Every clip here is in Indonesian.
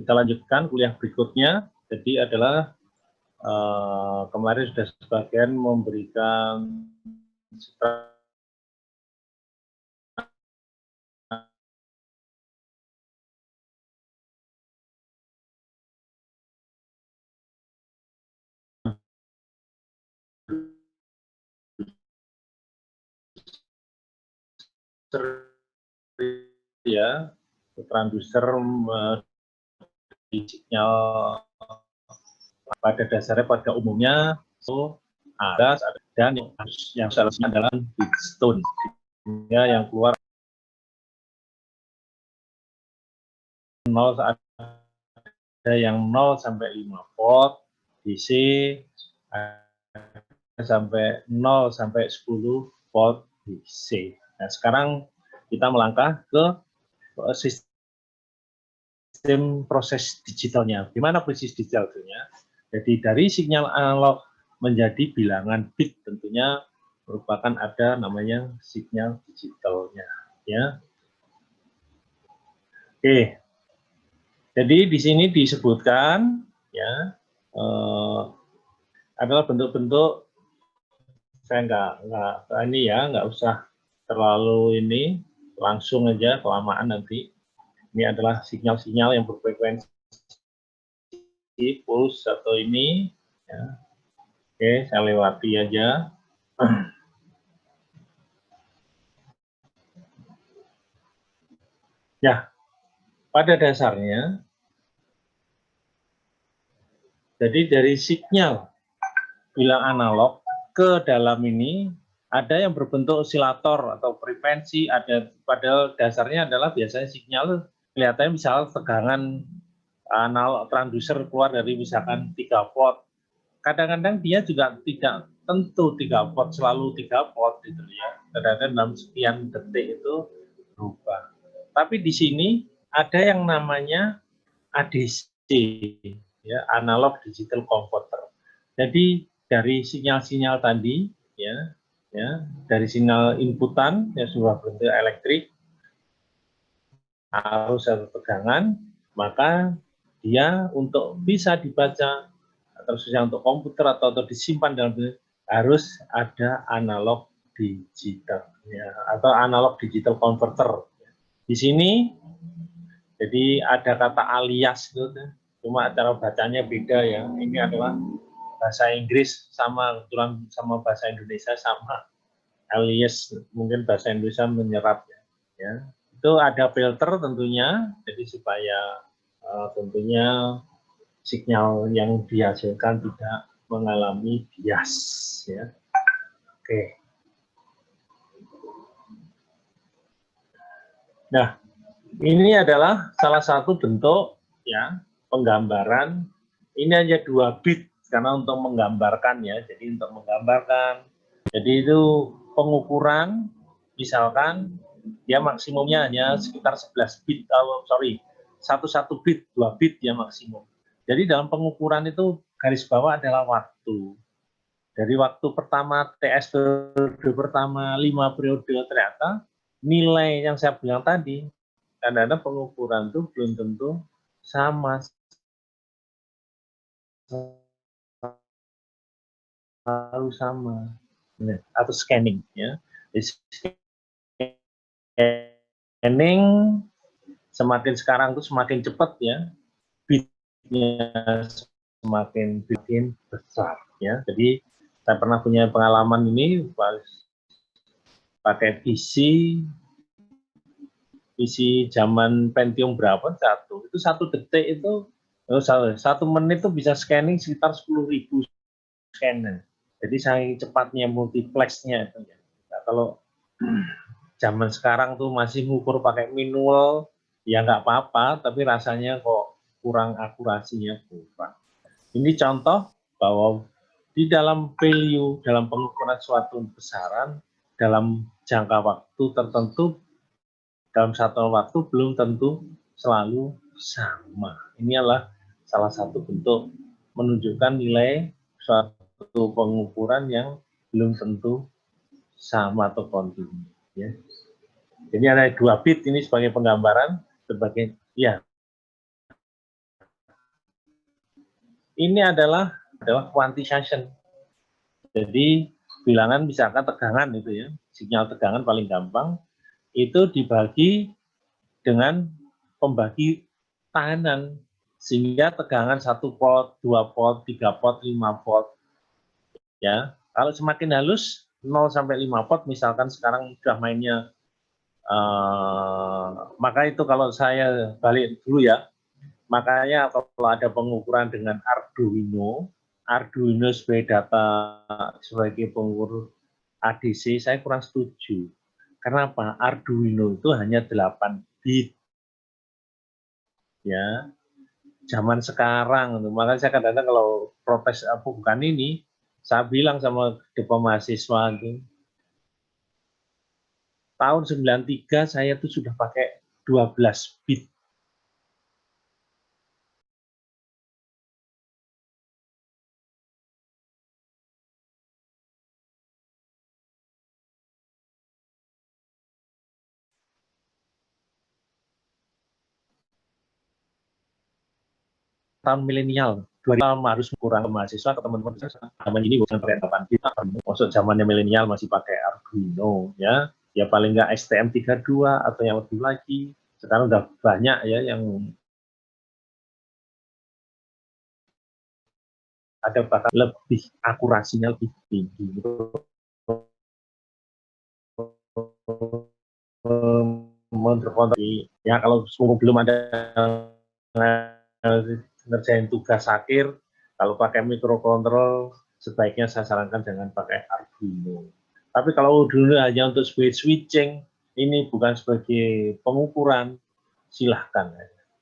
kita lanjutkan kuliah berikutnya. Jadi adalah kemarin sudah sebagian memberikan ya, transducer di sinyal pada dasarnya pada umumnya ada dan yang seharusnya adalah Bridgestone ya, yang keluar 0 ada yang 0 sampai 5 volt DC, sampai 0 sampai 10 volt DC. Nah, sekarang kita melangkah ke sistem proses digitalnya. Gimana proses digitalnya? Jadi dari sinyal analog menjadi bilangan bit, tentunya merupakan ada namanya sinyal digitalnya. Ya. Oke. Jadi di sini disebutkan ya adalah bentuk-bentuk, saya nggak usah terlalu ini, langsung aja kelamaan nanti. Ini adalah sinyal-sinyal yang berfrekuensi pulse atau ini ya. Oke, saya lewati aja. Ya, pada dasarnya jadi dari sinyal bilang analog ke dalam ini ada yang berbentuk osilator atau frekuensi, ada pada dasarnya adalah biasanya sinyal kelihatannya misal tegangan analog transducer keluar dari misalkan 3 volt. Kadang-kadang dia juga tidak tentu 3 volt, selalu 3 volt gitu ya. Kadang-kadang dalam sekian detik itu berubah. Tapi di sini ada yang namanya ADC ya, analog digital converter. Jadi dari sinyal-sinyal tadi ya dari sinyal inputan yang sudah berbentuk elektrik arus atau tegangan, maka dia untuk bisa dibaca khususnya untuk komputer atau disimpan dalam harus ada analog digital ya, atau analog digital converter. Di sini jadi ada kata alias itu, cuma cara bacanya beda ya. Ini adalah bahasa Inggris sama kebetulan sama bahasa Indonesia sama. Alias mungkin bahasa Indonesia menyerap ya. Itu ada filter tentunya, jadi supaya tentunya sinyal yang dihasilkan tidak mengalami bias ya. Oke. Nah, ini adalah salah satu bentuk ya penggambaran. Ini hanya 2 bit karena untuk menggambarkan ya. Jadi untuk menggambarkan. Jadi itu pengukuran misalkan dia maksimumnya hanya sekitar 11 bit, satu bit, 2 bit ya maksimum. Jadi dalam pengukuran itu garis bawah adalah waktu. Dari waktu pertama TS periode pertama 5 periode ternyata nilai yang saya bilang tadi, kadang-kadang pengukuran itu belum tentu sama selalu sama atau scanning ya. Scanning semakin sekarang tuh semakin cepat ya, bitnya semakin besar ya. Jadi saya pernah punya pengalaman ini pas pakai PC zaman Pentium berapa itu 1 detik itu 1 menit itu bisa scanning sekitar 10.000 scanner. Jadi saking cepatnya multiplexnya itu ya. Nah, kalau zaman sekarang tuh masih ngukur pakai manual ya nggak apa-apa, tapi rasanya kok kurang akurasinya kurang. Ini contoh bahwa di dalam value, dalam pengukuran suatu besaran dalam jangka waktu tertentu dalam satu waktu belum tentu selalu sama. Ini adalah salah satu bentuk menunjukkan nilai suatu pengukuran yang belum tentu sama atau kontinu. Ya. Jadi ada 2 bit ini sebagai penggambaran, sebagai ya ini adalah quantization. Jadi bilangan misalkan tegangan itu ya, sinyal tegangan paling gampang itu dibagi dengan pembagi tahanan, sehingga tegangan 1 volt, 2 volt, 3 volt, 5 volt. Ya, kalau semakin halus 0 sampai 5 volt, misalkan sekarang sudah mainnya, maka itu kalau saya balik dulu ya, makanya kalau ada pengukuran dengan Arduino sebagai data sebagai pengukur ADC, saya kurang setuju. Kenapa? Arduino itu hanya 8 bit. Ya, zaman sekarang, makanya saya kadang-kadang kalau protes apa bukan ini, saya bilang sama depan mahasiswa itu, tahun 93 saya tuh sudah pakai 12 bit. Tahun milenial, 2000 harus kurang ke mahasiswa ke teman-teman zaman ini bukan pakai 8 bit, maksud zamannya milenial masih pakai Arduino ya, ya paling nggak STM32 atau yang lebih lagi. Sekarang udah banyak ya yang ada bahkan lebih akurasinya lebih tinggi. Ya kalau belum ada ngerjain tugas akhir, kalau pakai microcontrol sebaiknya saya sarankan jangan pakai Arduino. Tapi kalau Arduino hanya untuk switching, ini bukan sebagai pengukuran, silahkan.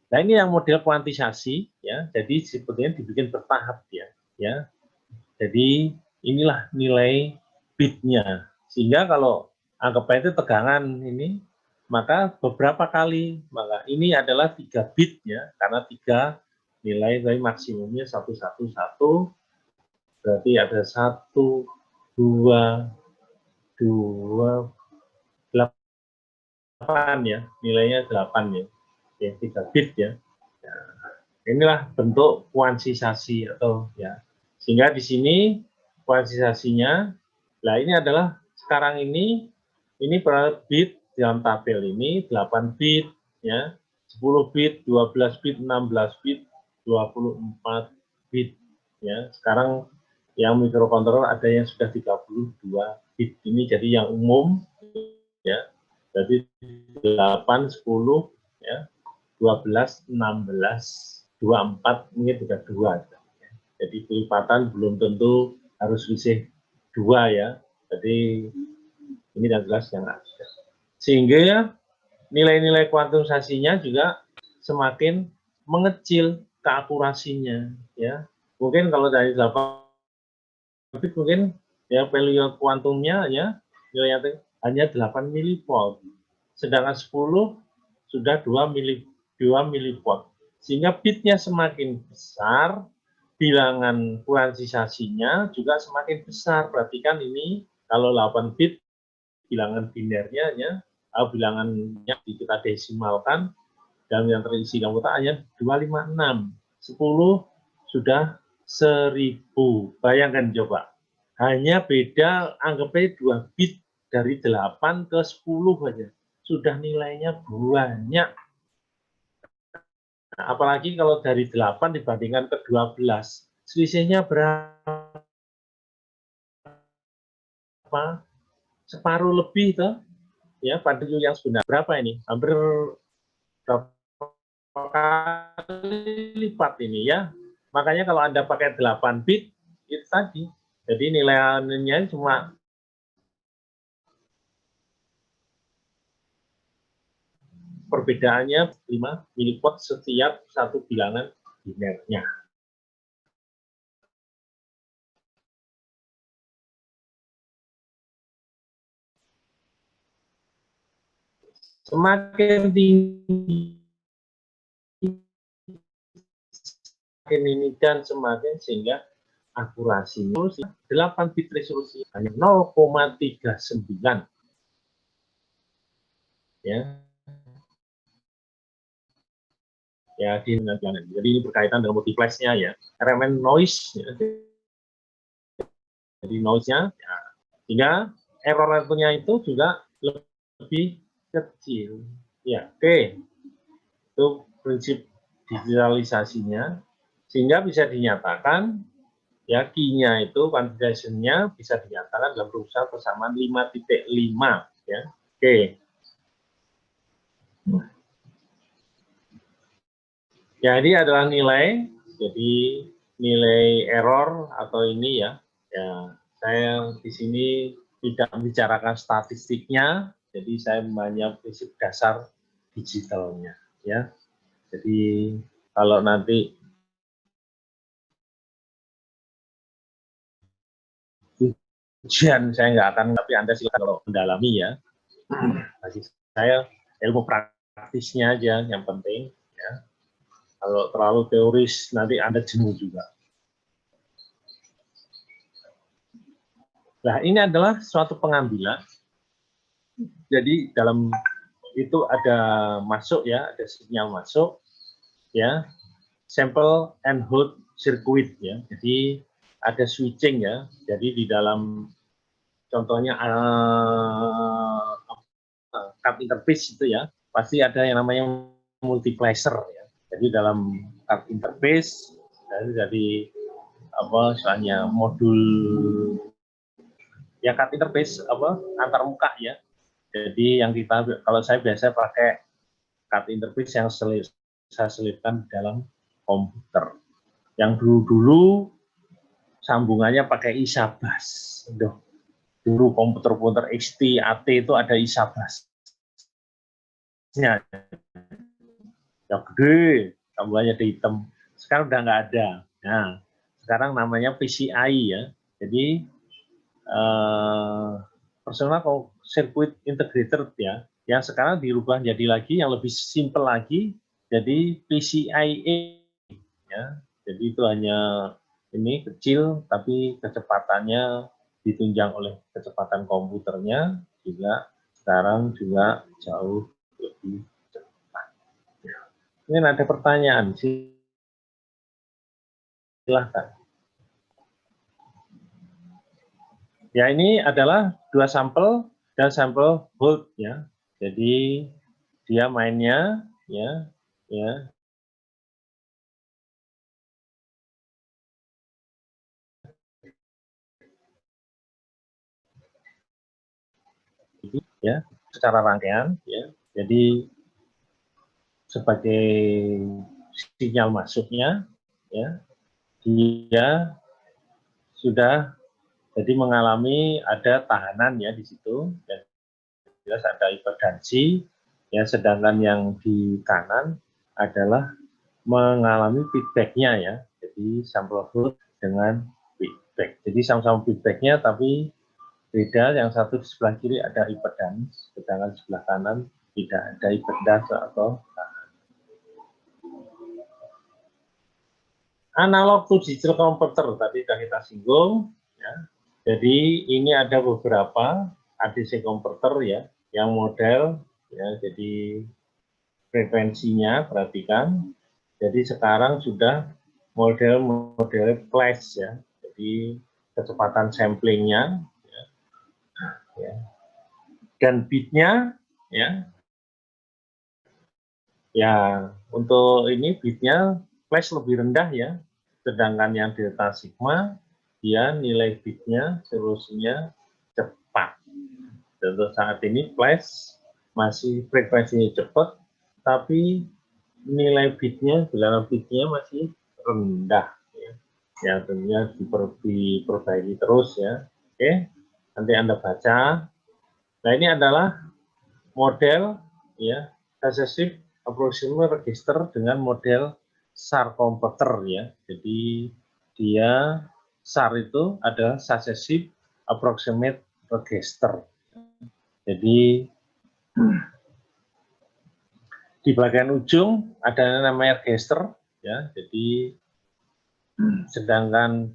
Nah ini yang model kuantisasi ya, jadi sebetulnya dibikin bertahap ya. Jadi inilah nilai bitnya, sehingga kalau anggapnya itu tegangan ini, maka beberapa kali, maka ini adalah 3 bit ya, karena 3 nilai dari maksimumnya 111, berarti ada 1, 2, 8 ya, nilainya 8 ya, 3 bit ya. Inilah bentuk kuantisasi atau ya, sehingga di sini kuantisasinya, nah ini adalah sekarang ini per bit dalam tabel ini 8 bit ya, 10 bit, 12 bit, 16 bit, 24 bit ya. Sekarang yang microcontroller ada yang sudah 32 bit, ini jadi yang umum ya. Jadi 8, 10 ya, 12, 16, 24 mungkin juga 2. Jadi kelipatan belum tentu harus isi 2 ya. Jadi ini yang jelas yang ada. Sehingga ya, nilai-nilai kuantisasinya juga semakin mengecil keakurasinya ya. Mungkin kalau dari 8 bit mungkin ya value kuantumnya ya nilainya hanya 8 milivolt. Sedangkan 10 sudah 2 milivolt. Sehingga bitnya semakin besar, bilangan kuantisasinya juga semakin besar. Perhatikan ini kalau 8 bit bilangan binernya ya, bilangannya kita desimalkan dan yang terisi dalam kotak hanya 256. 10 sudah 1000. Bayangkan coba. Hanya beda anggapnya 2 bit dari 8 ke 10 saja. Sudah nilainya banyak. Nah, apalagi kalau dari 8 dibandingkan ke 12, selisihnya berapa? Separuh lebih toh. Ya, pada yang sebenarnya berapa ini? Hampir berapa kali lipat ini ya. Makanya kalau Anda pakai 8 bit, itu tadi. Jadi nilainya cuma perbedaannya 5 miliwatt setiap satu bilangan binernya. Semakin tinggi semakin ini dan semakin sehingga akurasinya 8 bit resolusi hanya 0,39 ya. ya di jadi ini berkaitan dengan multiplexnya ya, elemen noise ya. Jadi noise-nya ya, sehingga error-errornya itu juga lebih kecil ya. Oke, itu prinsip digitalisasinya, sehingga bisa dinyatakan ya key-nya itu quantification-nya bisa dinyatakan dalam rumusnya persamaan 5.5 ya. Oke. Ya, ini adalah nilai, jadi nilai error atau ini ya. Ya, saya di sini tidak membicarakan statistiknya, jadi saya hanya prinsip dasar digitalnya ya. Jadi kalau nanti ujian saya nggak akan, tapi Anda silakan kalau mendalami ya. Bagi saya ilmu praktisnya aja yang penting ya. Kalau terlalu teoris nanti Anda jenuh juga. Nah, ini adalah suatu pengambilan. Jadi dalam itu ada masuk ya, ada sinyal masuk ya, sample and hold circuit ya. Jadi ada switching ya. Jadi di dalam contohnya card interface itu ya, pasti ada yang namanya multiplexer ya. Jadi dalam card interface jadi apa misalnya modul ya, card interface apa antar muka ya. Jadi yang kita, kalau saya biasa pakai card interface yang saya selipkan dalam komputer. Yang dulu-dulu sambungannya pakai isabas. Dulu komputer-komputer XT, AT itu ada isabasnya. Yang gede, sambungannya hitam. Sekarang udah nggak ada. Nah, sekarang namanya PCI ya. Jadi personal circuit integrator ya, yang sekarang dirubah jadi lagi yang lebih simple lagi, jadi PCIe ya. Jadi itu hanya ini kecil tapi kecepatannya ditunjang oleh kecepatan komputernya, juga sekarang juga jauh lebih cepat. Ini ada pertanyaan, silahkan. Ya, ini adalah 2 sampel dan sampel hold ya. Jadi dia mainnya ya, ya. Ya, secara rangkaian ya. Jadi sebagai sinyal masuknya ya, dia sudah jadi mengalami ada tahanan ya di situ, dan jelas ada impedansi ya, sedangkan yang di kanan adalah mengalami feedback-nya ya. Jadi sampel hold dengan feedback. Jadi sama-sama feedback-nya tapi beda, yang satu di sebelah kiri ada impedans, sedangkan di sebelah kanan tidak ada impedans atau analog to digital converter tadi sudah kita singgung ya. Jadi ini ada beberapa ADC converter ya, yang model ya, jadi frekuensinya perhatikan. Jadi sekarang sudah model flash ya, jadi kecepatan samplingnya ya, dan bitnya ya, ya untuk ini bitnya flash lebih rendah ya, sedangkan yang delta sigma dia nilai bitnya seluruhnya cepat. Dan untuk saat ini flash masih frekuensinya cepat, tapi nilai bitnya, bilangan bitnya masih rendah ya. Ya tentunya diperbaiki terus ya. Oke, nanti Anda baca. Nah, ini adalah model ya, successive approximate register dengan model SAR converter ya. Jadi dia SAR itu adalah successive approximate register. Jadi di bagian ujung ada namanya register ya. Jadi sedangkan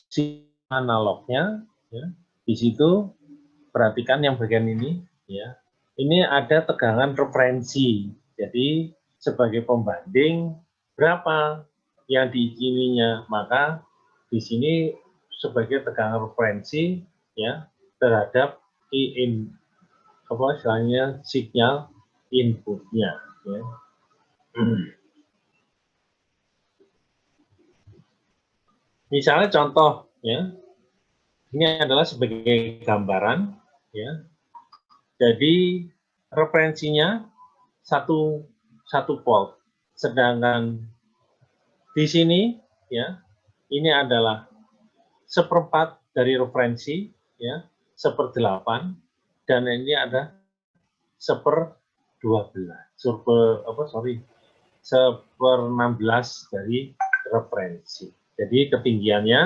si analognya ya, di situ perhatikan yang bagian ini ya. Ini ada tegangan referensi. Jadi sebagai pembanding berapa yang diizininya, maka di sini sebagai tegangan referensi ya terhadap istilahnya sinyal inputnya ya. Misalnya contoh ya, ini adalah sebagai gambaran ya. Jadi referensinya satu volt, sedangkan di sini ya ini adalah seperempat dari referensi ya, 1/8, dan ini ada 1/12, 1/16 dari referensi. Jadi ketinggiannya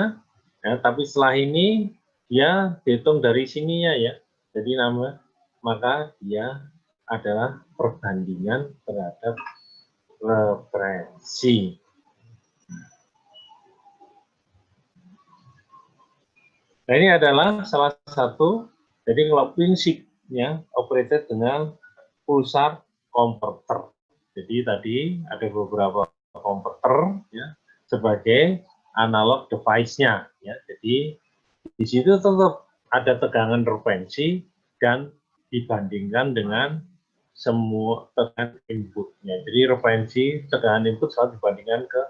ya, tapi setelah ini dia dihitung dari sininya ya. Jadi maka dia adalah perbandingan terhadap referensi. Nah, ini adalah salah satu, jadi kalau prinsipnya operated dengan pulsar converter. Jadi tadi ada beberapa converter ya sebagai analog device-nya ya. Jadi di situ tetap ada tegangan referensi dan dibandingkan dengan semua tegangan inputnya. Jadi referensi tegangan input selalu dibandingkan ke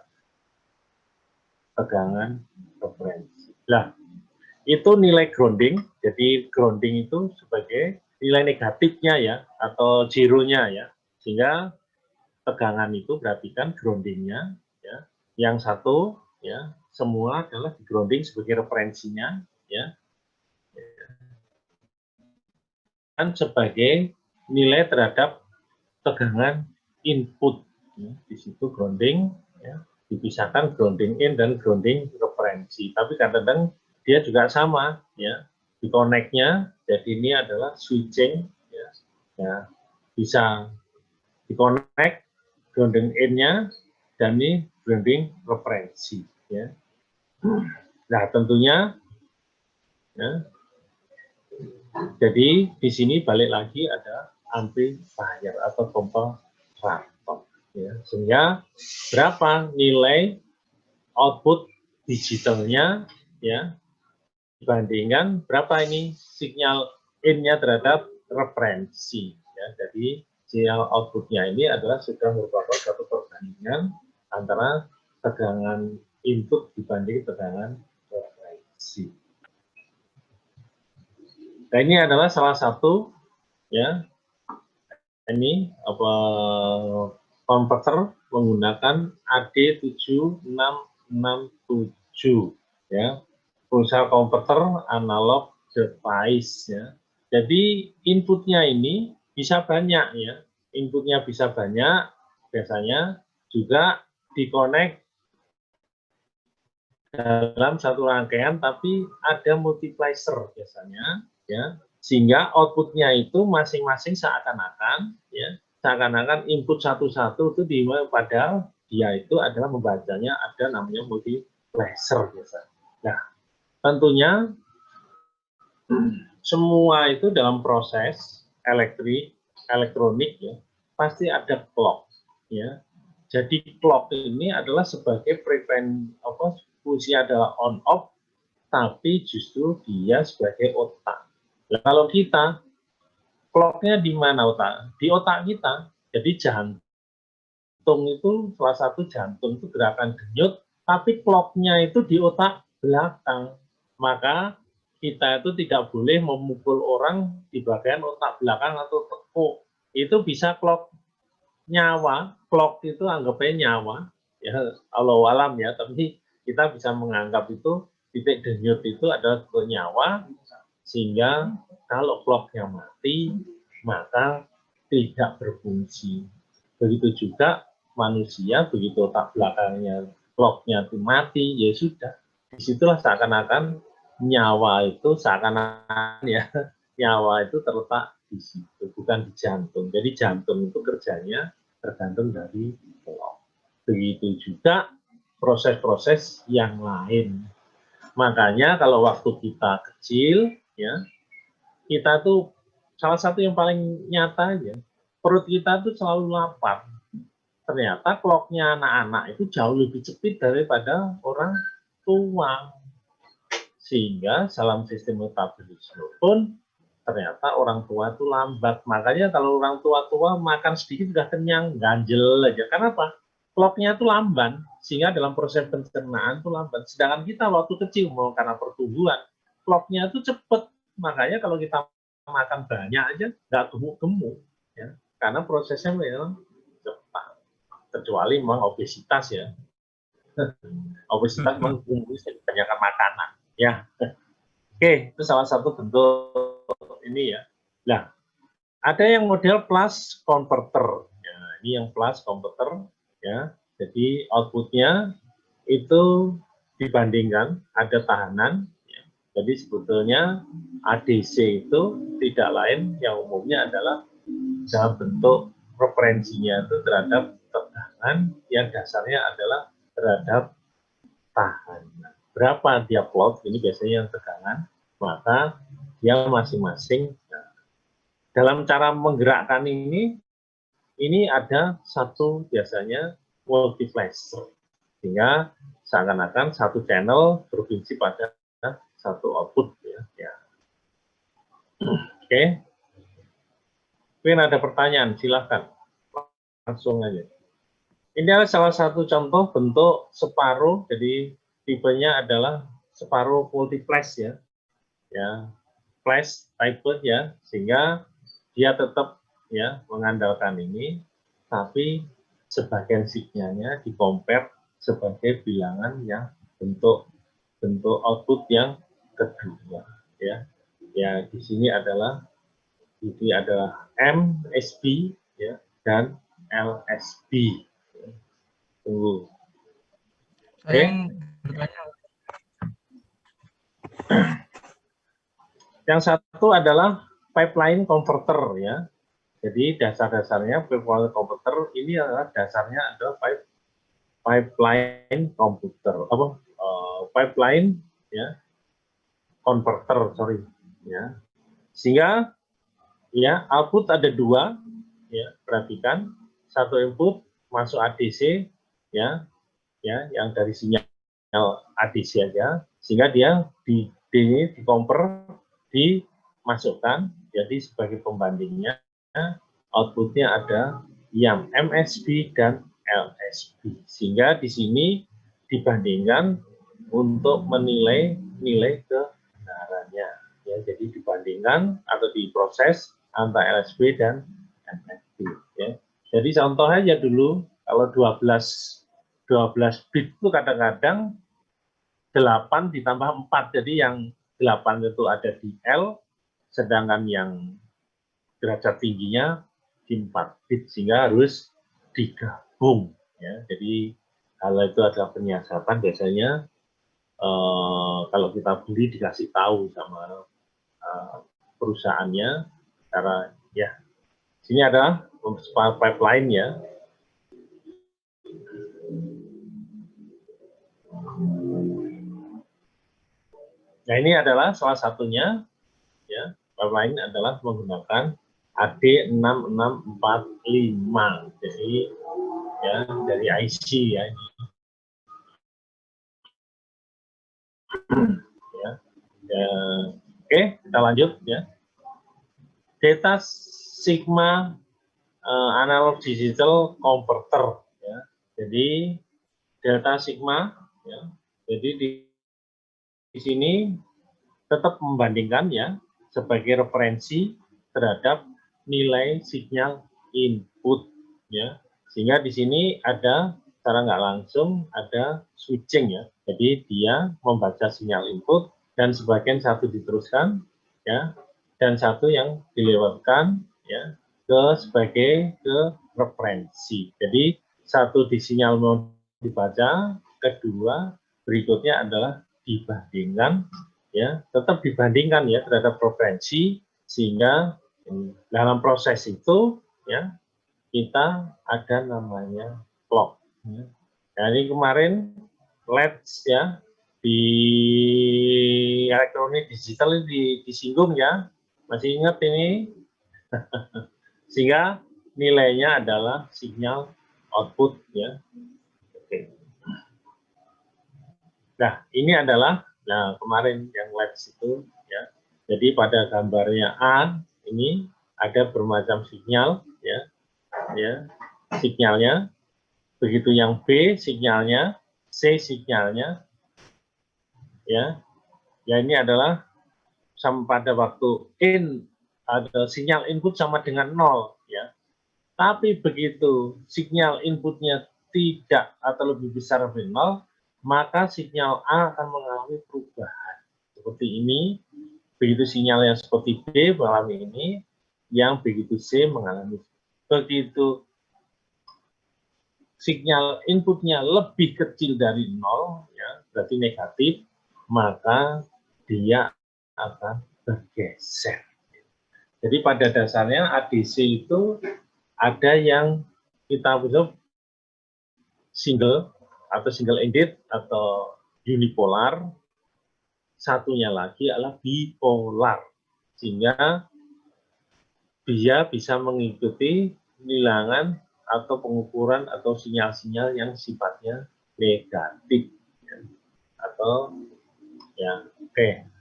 tegangan referensi. Nah, itu nilai grounding, jadi grounding itu sebagai nilai negatifnya ya, atau zero-nya ya, sehingga tegangan itu berarti kan groundingnya ya, yang satu ya, semua adalah di grounding sebagai referensinya ya, dan sebagai nilai terhadap tegangan input ya. Di situ grounding ya, dipisahkan grounding in dan grounding referensi, tapi kadang-kadang dia juga sama ya, di connect-nya, jadi ini adalah switching ya, ya bisa di connect grounding in-nya dan ini grounding referensi ya. Nah tentunya ya, jadi di sini balik lagi ada amplifier atau komparator ya, sehingga berapa nilai output digitalnya ya dibandingkan berapa ini sinyal in-nya terhadap referensi ya. Jadi sinyal output-nya ini adalah sudah merupakan satu perbandingan antara tegangan input dibanding tegangan referensi. Nah, ini adalah salah satu ya, ini konverter menggunakan AD7667 ya, pulsar konverter analog device ya. Jadi inputnya ini bisa banyak ya, inputnya bisa banyak, biasanya juga dikonek dalam satu rangkaian, tapi ada multiplexer biasanya ya, sehingga outputnya itu masing-masing seakan-akan ya, seakan-akan input satu-satu itu padahal dia itu adalah membacanya ada namanya multiplexer biasanya. Nah, tentunya semua itu dalam proses elektronik ya, pasti ada clock ya. Jadi clock ini adalah sebagai fungsi adalah on off, tapi justru dia sebagai otak. Nah, kalau kita clocknya di mana otak? Di otak kita. Jadi jantung itu salah satu jantung itu gerakan denyut, tapi clocknya itu di otak belakang. Maka kita itu tidak boleh memukul orang di bagian otak belakang atau tekuk. Itu bisa clock nyawa, clock itu anggapnya nyawa, ya Allah alam ya, tapi kita bisa menganggap itu titik denyut itu adalah nyawa, sehingga kalau clocknya mati, maka tidak berfungsi. Begitu juga manusia, begitu otak belakangnya clocknya itu mati, ya sudah, disitulah seakan-akan nyawa itu seakan-akan ya, nyawa itu terletak di situ, bukan di jantung. Jadi jantung itu kerjanya tergantung dari clock. Begitu juga proses-proses yang lain. Makanya kalau waktu kita kecil, ya, kita tuh salah satu yang paling nyata ya, perut kita tuh selalu lapar. ternyata clock-nya anak-anak itu jauh lebih cepat daripada orang tua. Sehingga dalam sistem metabolisme pun ternyata orang tua itu lambat. Makanya kalau orang tua-tua makan sedikit sudah kenyang, ganjel aja. Karena apa? Clock-nya itu lamban, sehingga dalam proses pencernaan itu lamban. Sedangkan kita waktu kecil, mau karena pertumbuhan, clock-nya itu cepat. Makanya kalau kita makan banyak aja, nggak gemuk-gemuk. Ya. Karena prosesnya memang cepat. Kecuali memang obesitas ya. Obesitas memang kebanyakan makanan. Ya. Oke, itu salah satu bentuk ini ya. Nah, ada yang model plus converter. Ya, ini yang plus converter ya. Jadi outputnya itu dibandingkan ada tahanan. Ya. Jadi sebetulnya ADC itu tidak lain yang umumnya adalah dalam bentuk referensinya itu terhadap tegangan yang dasarnya adalah terhadap tahanan. Berapa dia plot, ini biasanya yang tegangan, maka dia masing-masing. Nah, dalam cara menggerakkan ini ada satu biasanya multiplex, sehingga seakan-akan satu channel berfungsi pada satu output. Ya. Oke, mungkin ada pertanyaan, silahkan langsung aja. Ini adalah salah satu contoh bentuk separuh, jadi tipenya adalah separuh multiplex ya, flash type ya, sehingga dia tetap ya mengandalkan ini, tapi sebagian signalnya di-compare sebagai bilangan yang bentuk output yang kedua ya. Ya di sini adalah MSB ya dan LSB. Tunggu. Oke. Yang satu adalah pipeline converter ya. Jadi dasar-dasarnya pipeline converter ini adalah dasarnya adalah pipeline komputer pipeline ya converter ya. Sehingga ya output ada dua ya, perhatikan satu input masuk ADC ya yang dari sinyal ADC aja, sehingga dia dikomper dimasukkan, jadi sebagai pembandingnya outputnya ada yang MSB dan LSB, sehingga di sini dibandingkan untuk menilai nilai kebenarannya ya. Jadi dibandingkan atau diproses antara LSB dan MSB ya. Jadi contoh aja dulu, kalau 12 bit itu kadang-kadang 8 ditambah 4, jadi yang 8 itu ada di L, sedangkan yang derajat tingginya di 4 bit, sehingga harus digabung ya. Jadi hal itu adalah penyiasatan, biasanya kalau kita beli dikasih tahu sama perusahaannya, cara ya sini adalah pipeline ya. Nah ini adalah salah satunya ya, pipeline adalah menggunakan AD6645, jadi ya dari IC ya ini. Ya. Oke, kita lanjut ya. Data Sigma analog digital converter ya. Jadi delta sigma ya. Jadi di sini tetap membandingkan ya sebagai referensi terhadap nilai sinyal input ya. Sehingga di sini ada secara nggak langsung ada switching ya. Jadi dia membaca sinyal input dan sebagian satu diteruskan ya, dan satu yang dilewatkan ya sebagai referensi. Jadi satu di sinyal mau dibaca, kedua berikutnya adalah dibandingkan ya, tetap dibandingkan ya terhadap referensi, sehingga dalam proses itu ya kita ada namanya clock. Ya. Nah, ini kemarin LEDs ya di elektronik digital disinggung ya, masih ingat ini? Sehingga nilainya adalah sinyal output ya. Oke. Nah, ini adalah kemarin yang labs itu ya. Jadi pada gambarnya A ini ada bermacam sinyal ya. Ya, sinyalnya. Begitu yang B sinyalnya, C sinyalnya ya. Ya ini adalah pada waktu ada sinyal input sama dengan 0 ya. Tapi begitu sinyal inputnya tidak atau lebih besar dari 0, maka sinyal A akan mengalami perubahan. Seperti ini, begitu sinyal yang seperti B mengalami ini, yang begitu C mengalami. Begitu sinyal inputnya lebih kecil dari 0, ya, berarti negatif, maka dia akan bergeser. Jadi pada dasarnya ADC itu ada yang kita sebut single atau single ended atau unipolar, satunya lagi adalah bipolar, sehingga dia bisa mengikuti bilangan atau pengukuran atau sinyal-sinyal yang sifatnya negatif ya. Atau ya oke.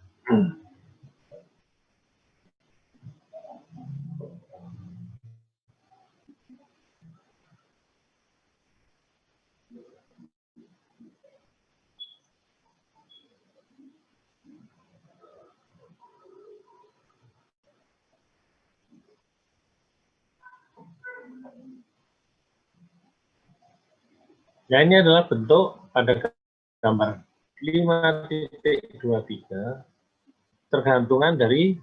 Ya, ini adalah bentuk pada gambar 5.23 tergantungan dari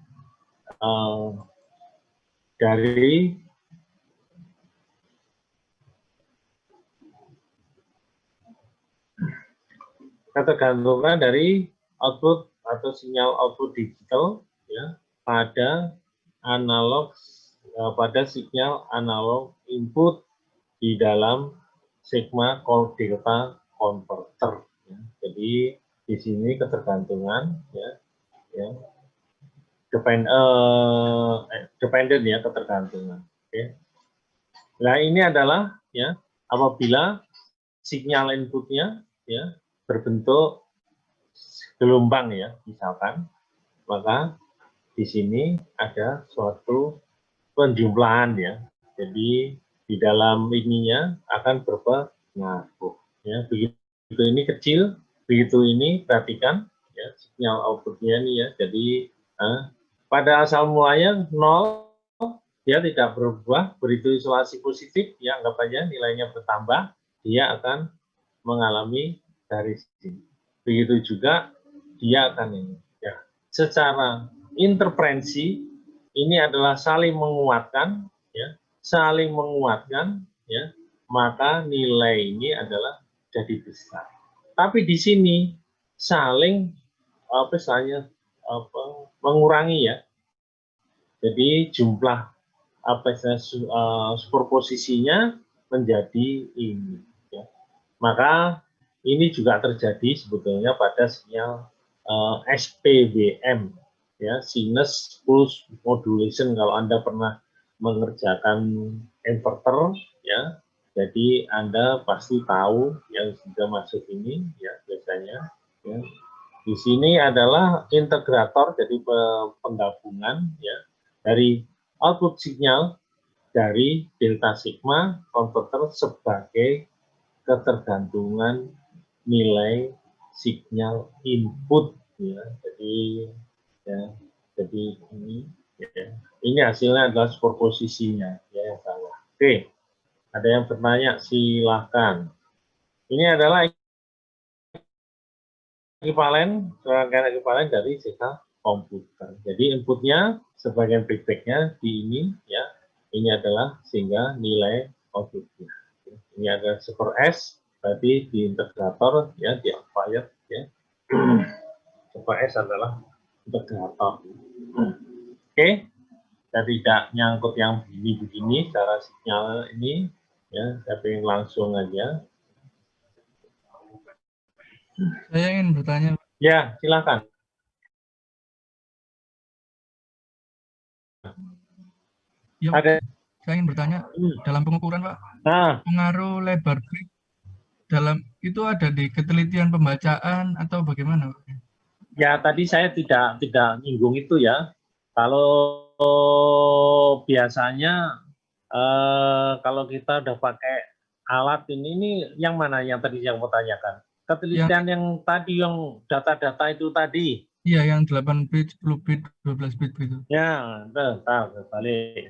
ketergantungan dari output atau sinyal output digital ya pada analog pada sinyal analog input di dalam sigma delta converter ya. Jadi di sini ketergantungan ya dependent ya ketergantungan. Oke. Nah ini adalah ya apabila sinyal inputnya ya berbentuk gelombang ya misalkan, maka di sini ada suatu penjumlahan ya. Jadi di dalam ininya akan berpengaruh ya. Begitu ini kecil, begitu ini perhatikan ya sinyal outputnya ini ya. Jadi pada asal mulanya 0 dia tidak berubah, begitu isolasi positif ya anggap aja nilainya bertambah, dia akan mengalami dari sini. Begitu juga dia akan ini ya. Secara interferensi ini adalah saling menguatkan ya, saling menguatkan ya, maka nilai ini adalah jadi besar. Tapi di sini saling mengurangi ya. Jadi jumlah superposisinya menjadi ini ya. Maka ini juga terjadi sebetulnya pada sinyal SPWM ya, sinus pulse modulation. Kalau Anda pernah mengerjakan inverter ya, jadi Anda pasti tahu yang sudah masuk ini ya biasanya ya. Di sini adalah integrator, jadi penggabungan ya dari output sinyal dari delta sigma converter sebagai ketergantungan nilai sinyal input ya. Jadi ini ya. Ini hasilnya adalah superposisinya ya yang salah. Oke, ada yang bertanya silahkan. Ini adalah serangkaian ekuivalen dari sinyal komputer. Jadi inputnya sebagian feedbacknya di ini ya. Ini adalah sehingga nilai outputnya. Ini ada super S, berarti di integrator ya di amplifier ya. Super S adalah integrator. Oke, saya tidak nyangkut yang begini-begini secara sinyal ini ya, saya pengen langsung aja. Saya ingin bertanya. Ya, silakan. Ya, Ada saya ingin bertanya, dalam pengukuran Pak, Nah, pengaruh lebar bit dalam itu ada di ketelitian pembacaan atau bagaimana Pak? ya tadi saya tidak nyinggung itu ya. Kalau biasanya kalau kita udah pakai alat ini yang mana yang tadi yang mau tanyakan? Yang Ketelitian yang tadi yang data-data itu tadi. iya yang 8 bit, 10 bit, 12 bit gitu. Ya, balik.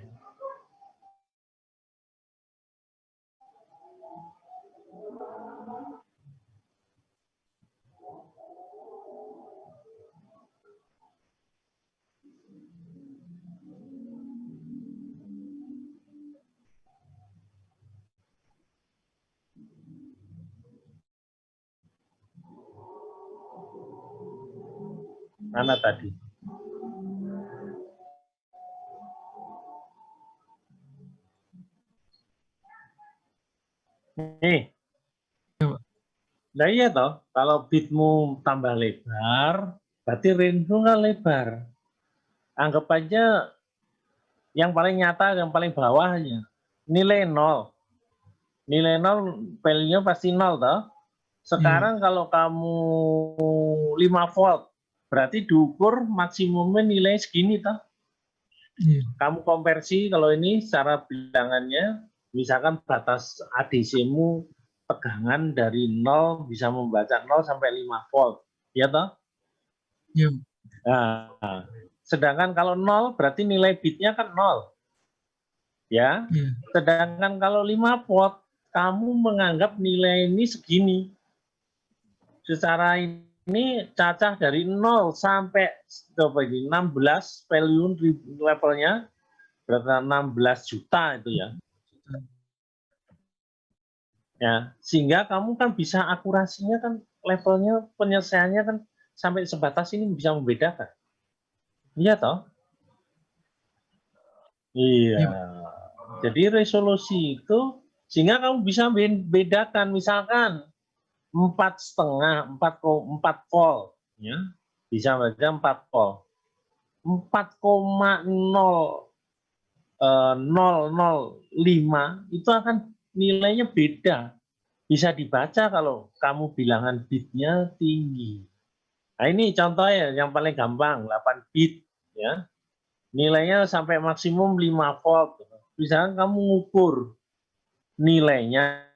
Mana tadi? Nih, Ya, Pak. nah iya toh, kalau bitmu tambah lebar, berarti range-mu kan lebar. Anggap aja yang paling nyata, yang paling bawahnya, nilai 0. Nilai 0, value-nya pasti 0 toh. Iya, Pak. Sekarang kalau kamu 5 volt, berarti diukur maksimumnya nilai segini toh. Iya. Kamu konversi kalau ini secara bilangannya, misalkan batas ADC-mu tegangan dari 0 bisa membaca 0 sampai 5 volt. Ya toh? Iya, Nah, sedangkan kalau 0 berarti nilai bitnya kan 0. Ya. iya. Sedangkan kalau 5 volt, kamu menganggap nilai ini segini. Secara ini cacah dari 0 sampai 16 value levelnya berarti 16 juta itu ya. Ya, sehingga kamu kan bisa akurasinya kan levelnya penyelesaiannya kan sampai sebatas ini bisa membedakan. Iya toh? Iya. Iya, Pak. Jadi resolusi itu sehingga kamu bisa bedakan misalkan 4,5, 4 volt, ya, bisa baca 4 volt, 4,0005 itu akan nilainya beda. Bisa dibaca kalau kamu bilangan bitnya tinggi. Nah ini contohnya yang paling gampang, 8 bit, ya. Nilainya sampai maksimum 5 volt. Misalkan kamu ngukur nilainya,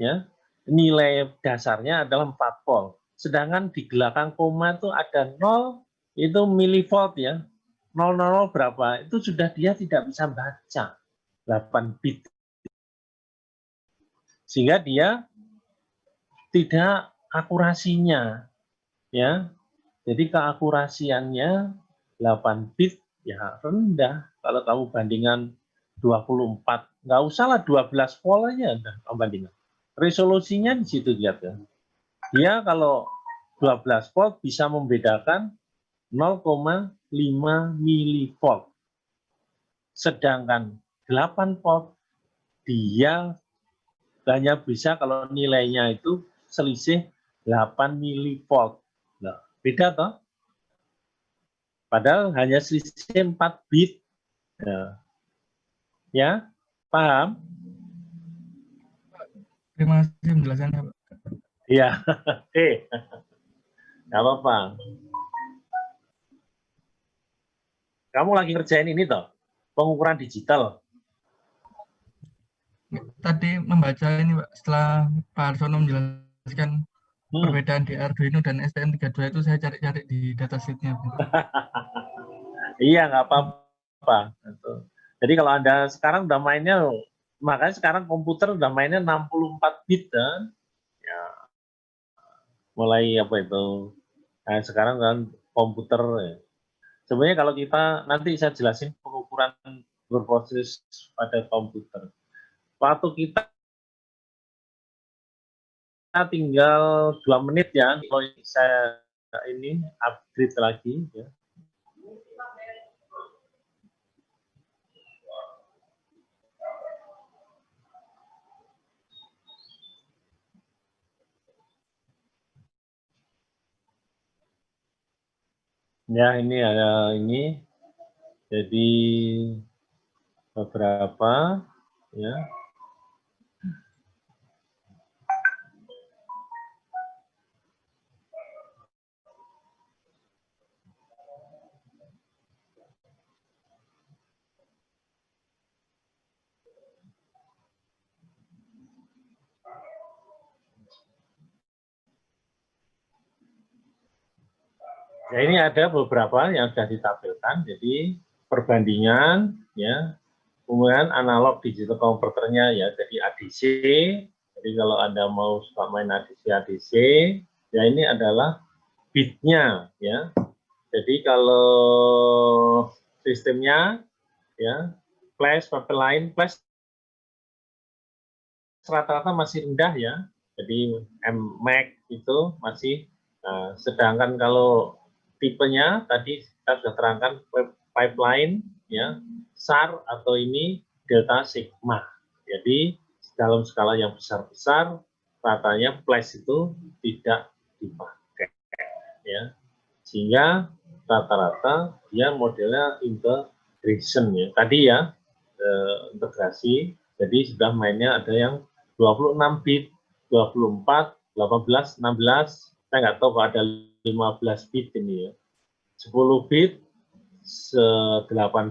ya, nilai dasarnya adalah 4 volt. Sedangkan di belakang koma itu ada 0, itu milivolt ya. 000 berapa, itu sudah dia tidak bisa baca 8 bit. Sehingga dia tidak akurasinya, ya. Jadi keakurasiannya 8 bit ya rendah. Kalau kamu bandingan 24, nggak usahlah 12 volt aja kamu bandingkan. Resolusinya di situ lihat ya. Dia kalau 12 volt bisa membedakan 0,5 milivolt. Sedangkan 8 volt dia hanya bisa kalau nilainya itu selisih 8 milivolt. Nah, beda toh? Padahal hanya selisih 4 bit. Ya, ya, paham? Terima kasih penjelasannya, Pak. Iya, oke, nggak apa-apa. Kamu lagi ngerjain ini toh, pengukuran digital. Tadi membaca ini, Pak, setelah Pak Arsono menjelaskan perbedaan di Arduino dan STM32 itu saya cari-cari di datasheet-nya. Iya, nggak apa-apa. Jadi kalau Anda sekarang udah mainnya, makanya sekarang komputer udah mainnya 64 bit kan? Ya, mulai apa itu? Nah, sekarang kan komputer. Ya. Sebenarnya kalau kita nanti saya jelasin pengukuran berproses pada komputer. Waktu kita tinggal 2 menit ya, kalau saya ini upgrade lagi ya. Ya ini ada ini. Jadi beberapa ya. Ya, ini ada beberapa yang sudah ditampilkan. Jadi perbandingan ya, kemudian analog digital converternya ya, jadi ADC. Jadi kalau Anda mau suka main ADC, ya ini adalah bitnya ya. Jadi kalau sistemnya ya, flash, paper line, flash rata-rata masih rendah ya. Jadi MMAC itu masih, sedangkan kalau tipenya tadi kita sudah terangkan pipeline ya, SAR atau ini delta sigma. Jadi dalam skala yang besar-besar ratanya flash itu tidak dipakai ya, sehingga rata-rata dia modelnya integration ya tadi ya, integrasi. Jadi sudah mainnya ada yang 26 bit, 24, 18, 16, saya nggak tahu kalau ada 15 bit ini ya, 10 bit, 8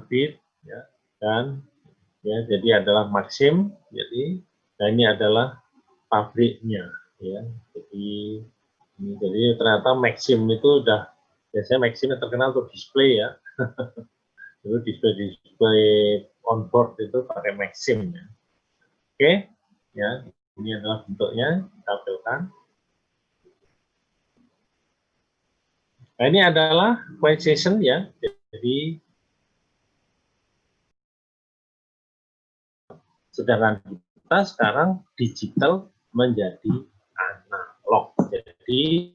bit ya, dan ya jadi adalah maksim. Jadi nah ini adalah pabriknya ya. Jadi ternyata maksim itu udah biasanya maksim terkenal untuk display ya. Itu display on board itu pakai maksim ya. Oke ya, ini adalah bentuknya ditampilkan. Nah, ini adalah quotation ya. Jadi sedangkan kita sekarang digital menjadi analog. Jadi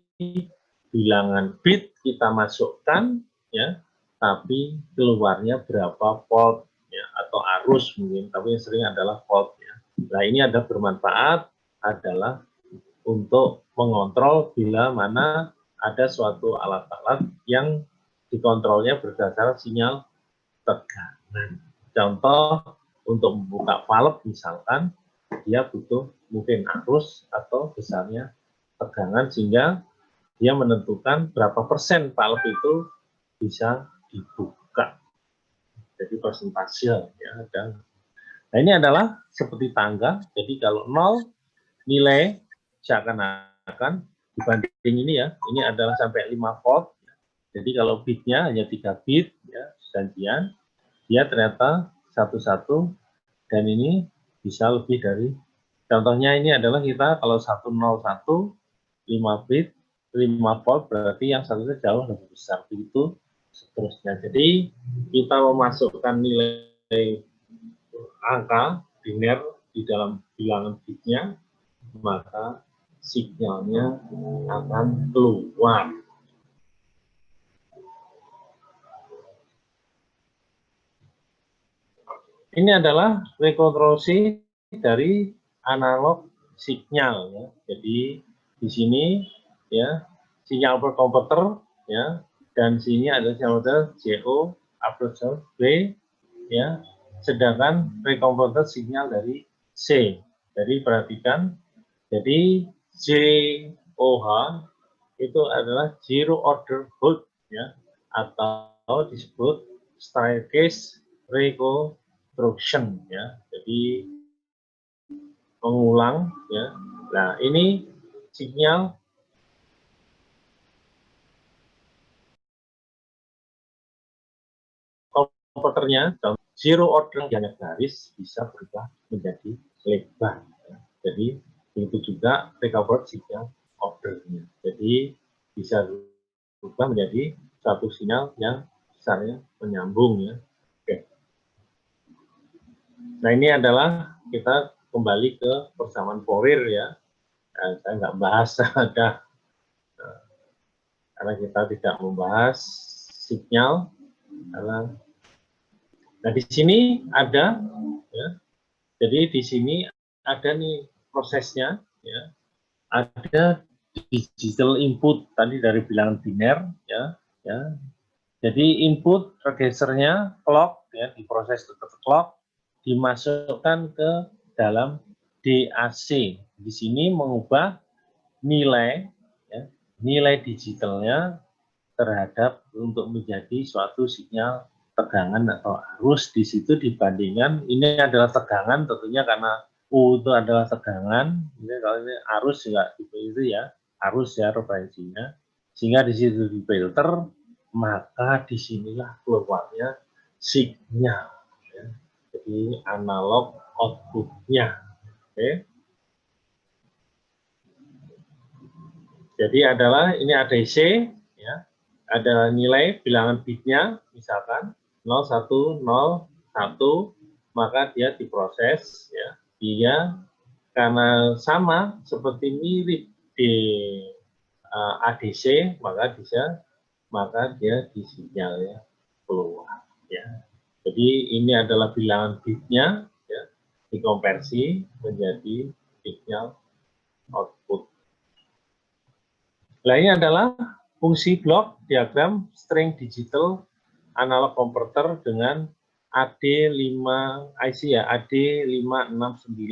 bilangan bit kita masukkan ya, tapi keluarnya berapa volt ya, atau arus mungkin, tapi yang sering adalah volt ya. Nah, ini ada bermanfaat adalah untuk mengontrol bila mana ada suatu alat-alat yang dikontrolnya berdasarkan sinyal tekanan. Contoh, untuk membuka valve misalkan, dia butuh mungkin arus atau besarnya tegangan sehingga dia menentukan berapa persen valve itu bisa dibuka. Jadi persentase ya. Dan nah ini adalah seperti tangga. Jadi kalau 0 nilai seakan-akan dibanding ini ya, ini adalah sampai 5 volt. Jadi kalau bitnya hanya 3 bit ya, gantian, dia ternyata satu-satu, dan ini bisa lebih dari, contohnya ini adalah kita kalau 101 5 bit 5 volt, berarti yang satunya jauh lebih besar, begitu seterusnya. Jadi kita memasukkan nilai angka biner di dalam bilangan bitnya, maka sinyalnya akan keluar. Ini adalah rekonstruksi dari analog sinyal ya. Jadi di sini ya sinyal per komputer ya, dan sini ada sinyal JO upload B ya, sedangkan rekonverter sinyal dari C. Jadi perhatikan, jadi JOH itu adalah zero order hold ya, atau disebut staircase reconstruction ya. Jadi mengulang ya. Nah, ini sinyal komputernya, zero order yang garis bisa berubah menjadi lebar. Ya. Jadi itu juga recover sinyal ordernya. Jadi bisa berubah menjadi satu sinyal yang besarnya menyambung ya. Oke. Nah, ini adalah kita kembali ke persamaan Fourier ya. Nah, saya nggak bahas ada karena kita tidak membahas sinyal. Nah, di sini ada ya. Jadi di sini ada nih prosesnya ya. Ada digital input tadi dari bilangan biner ya. Jadi input registernya clock ya, diproses ke clock, dimasukkan ke dalam DAC. Di sini mengubah nilai, ya, nilai digitalnya terhadap untuk menjadi suatu sinyal tegangan atau arus. Di situ dibandingkan ini adalah tegangan tentunya karena U itu adalah tegangan. Ini kalau ini arus juga itu ya, arus ya referensinya. Sehingga di situ difilter, maka disinilah keluarnya sinyal. Ya. Jadi analog outputnya. Oke. Jadi adalah ini ADC, ya, ada nilai bilangan bitnya, misalkan 0101, maka dia diproses, ya, dia karena sama seperti mirip di ADC, maka dia disinyal ya keluar, ya. Jadi ini adalah bilangan bitnya, ya, dikonversi menjadi sinyal output. Lainnya adalah fungsi blok diagram string digital analog converter dengan AD5 IC ya, AD569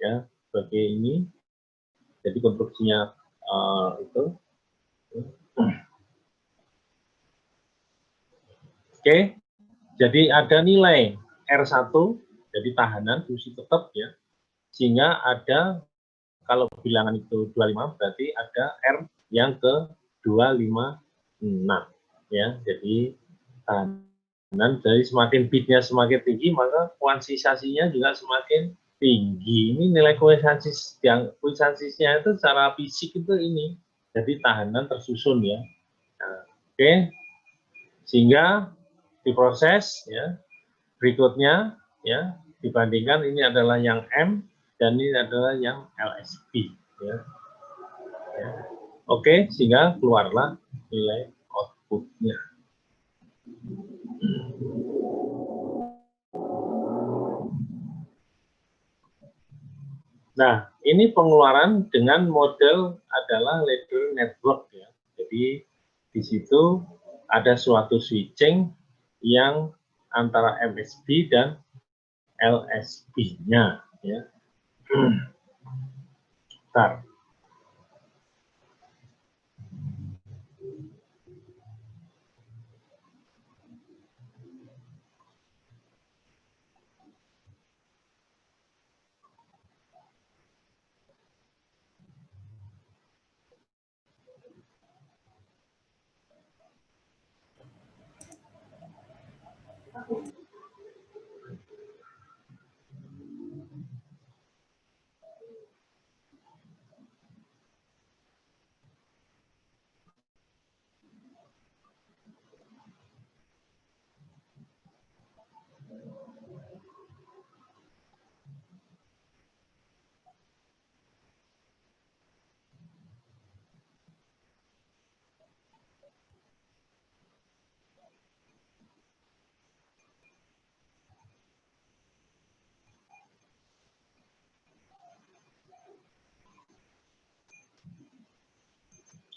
ya, sebagai ini. Jadi konstruksinya itu. Oke. Jadi ada nilai R1 jadi tahanan fungsi tetap ya. Sehingga ada kalau bilangan itu 25 berarti ada R yang ke 256 ya. Jadi tahanan dari semakin bitnya semakin tinggi maka kuantisasinya juga semakin tinggi. Ini nilai kuantisasinya itu secara fisik itu ini. Jadi tahanan tersusun ya. Nah, oke. Sehingga diproses ya. Berikutnya ya dibandingkan ini adalah yang M dan ini adalah yang LSB ya. Ya. Oke, sehingga keluarlah nilai outputnya. Nah, ini pengeluaran dengan model adalah ladder network ya. Jadi di situ ada suatu switching yang antara MSB dan LSB-nya ya. Bentar.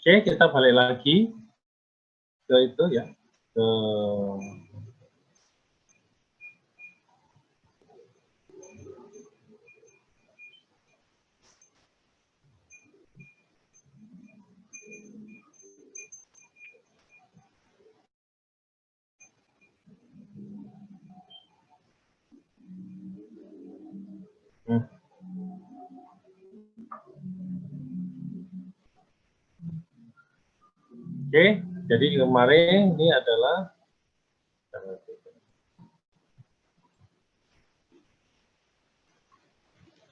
Oke, kita balik lagi ke itu ya, ke Oke, jadi kemarin ini adalah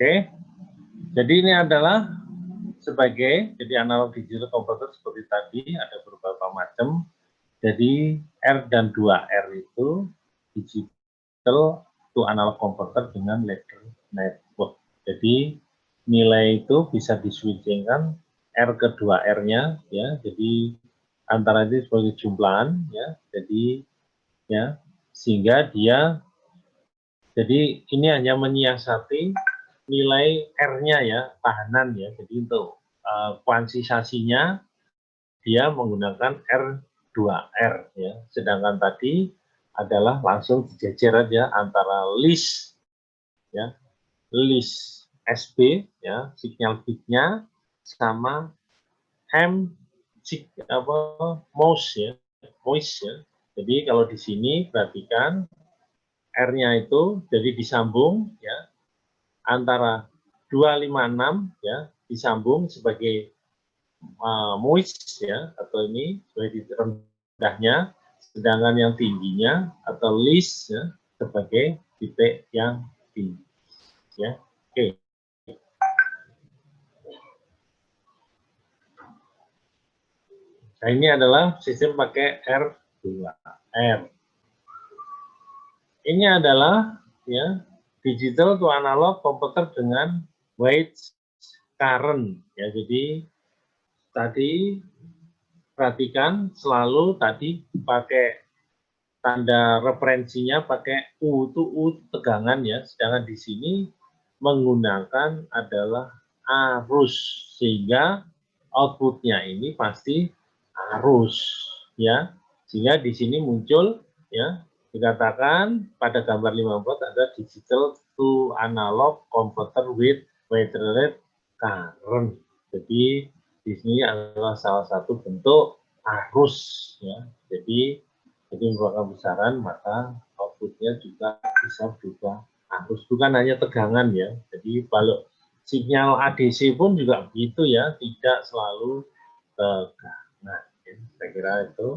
Oke, jadi ini adalah sebagai jadi analog digital converter seperti tadi ada beberapa macam. Jadi R dan 2R itu digital to analog converter dengan ladder network. Jadi nilai itu bisa diswitchingkan R ke 2R-nya ya. Jadi antara itu sebagai jumlahan ya. Jadi ya sehingga dia jadi ini hanya menyiasati nilai R-nya ya, tahanan ya. Jadi untuk kuantisasinya dia menggunakan R2R ya. Sedangkan tadi adalah langsung dijejer aja antara list ya, list SB ya, signal bitnya sama mouse ya, mouse ya. Jadi kalau di sini perhatikan R-nya itu jadi disambung ya antara 256 ya, disambung sebagai moist ya, atau ini sebagai rendahnya, sedangkan yang tingginya atau least ya, sebagai titik yang tinggi ya. Oke. Nah, ini adalah sistem pakai R2R. Ini adalah ya digital to analog converter dengan weight current ya. Jadi tadi perhatikan selalu tadi pakai tanda referensinya pakai U, itu U tegangan ya, sedangkan di sini menggunakan adalah arus, sehingga outputnya ini pasti arus ya, sehingga di sini muncul ya, dikatakan pada gambar 5 volt ada digital to analog converter with weighted current. Jadi di sini adalah salah satu bentuk arus ya. Jadi merupakan besaran, maka outputnya juga bisa berubah arus, bukan hanya tegangan ya. Jadi kalau sinyal ADC pun juga begitu ya, tidak selalu tegangan. Ya, saya kira itu.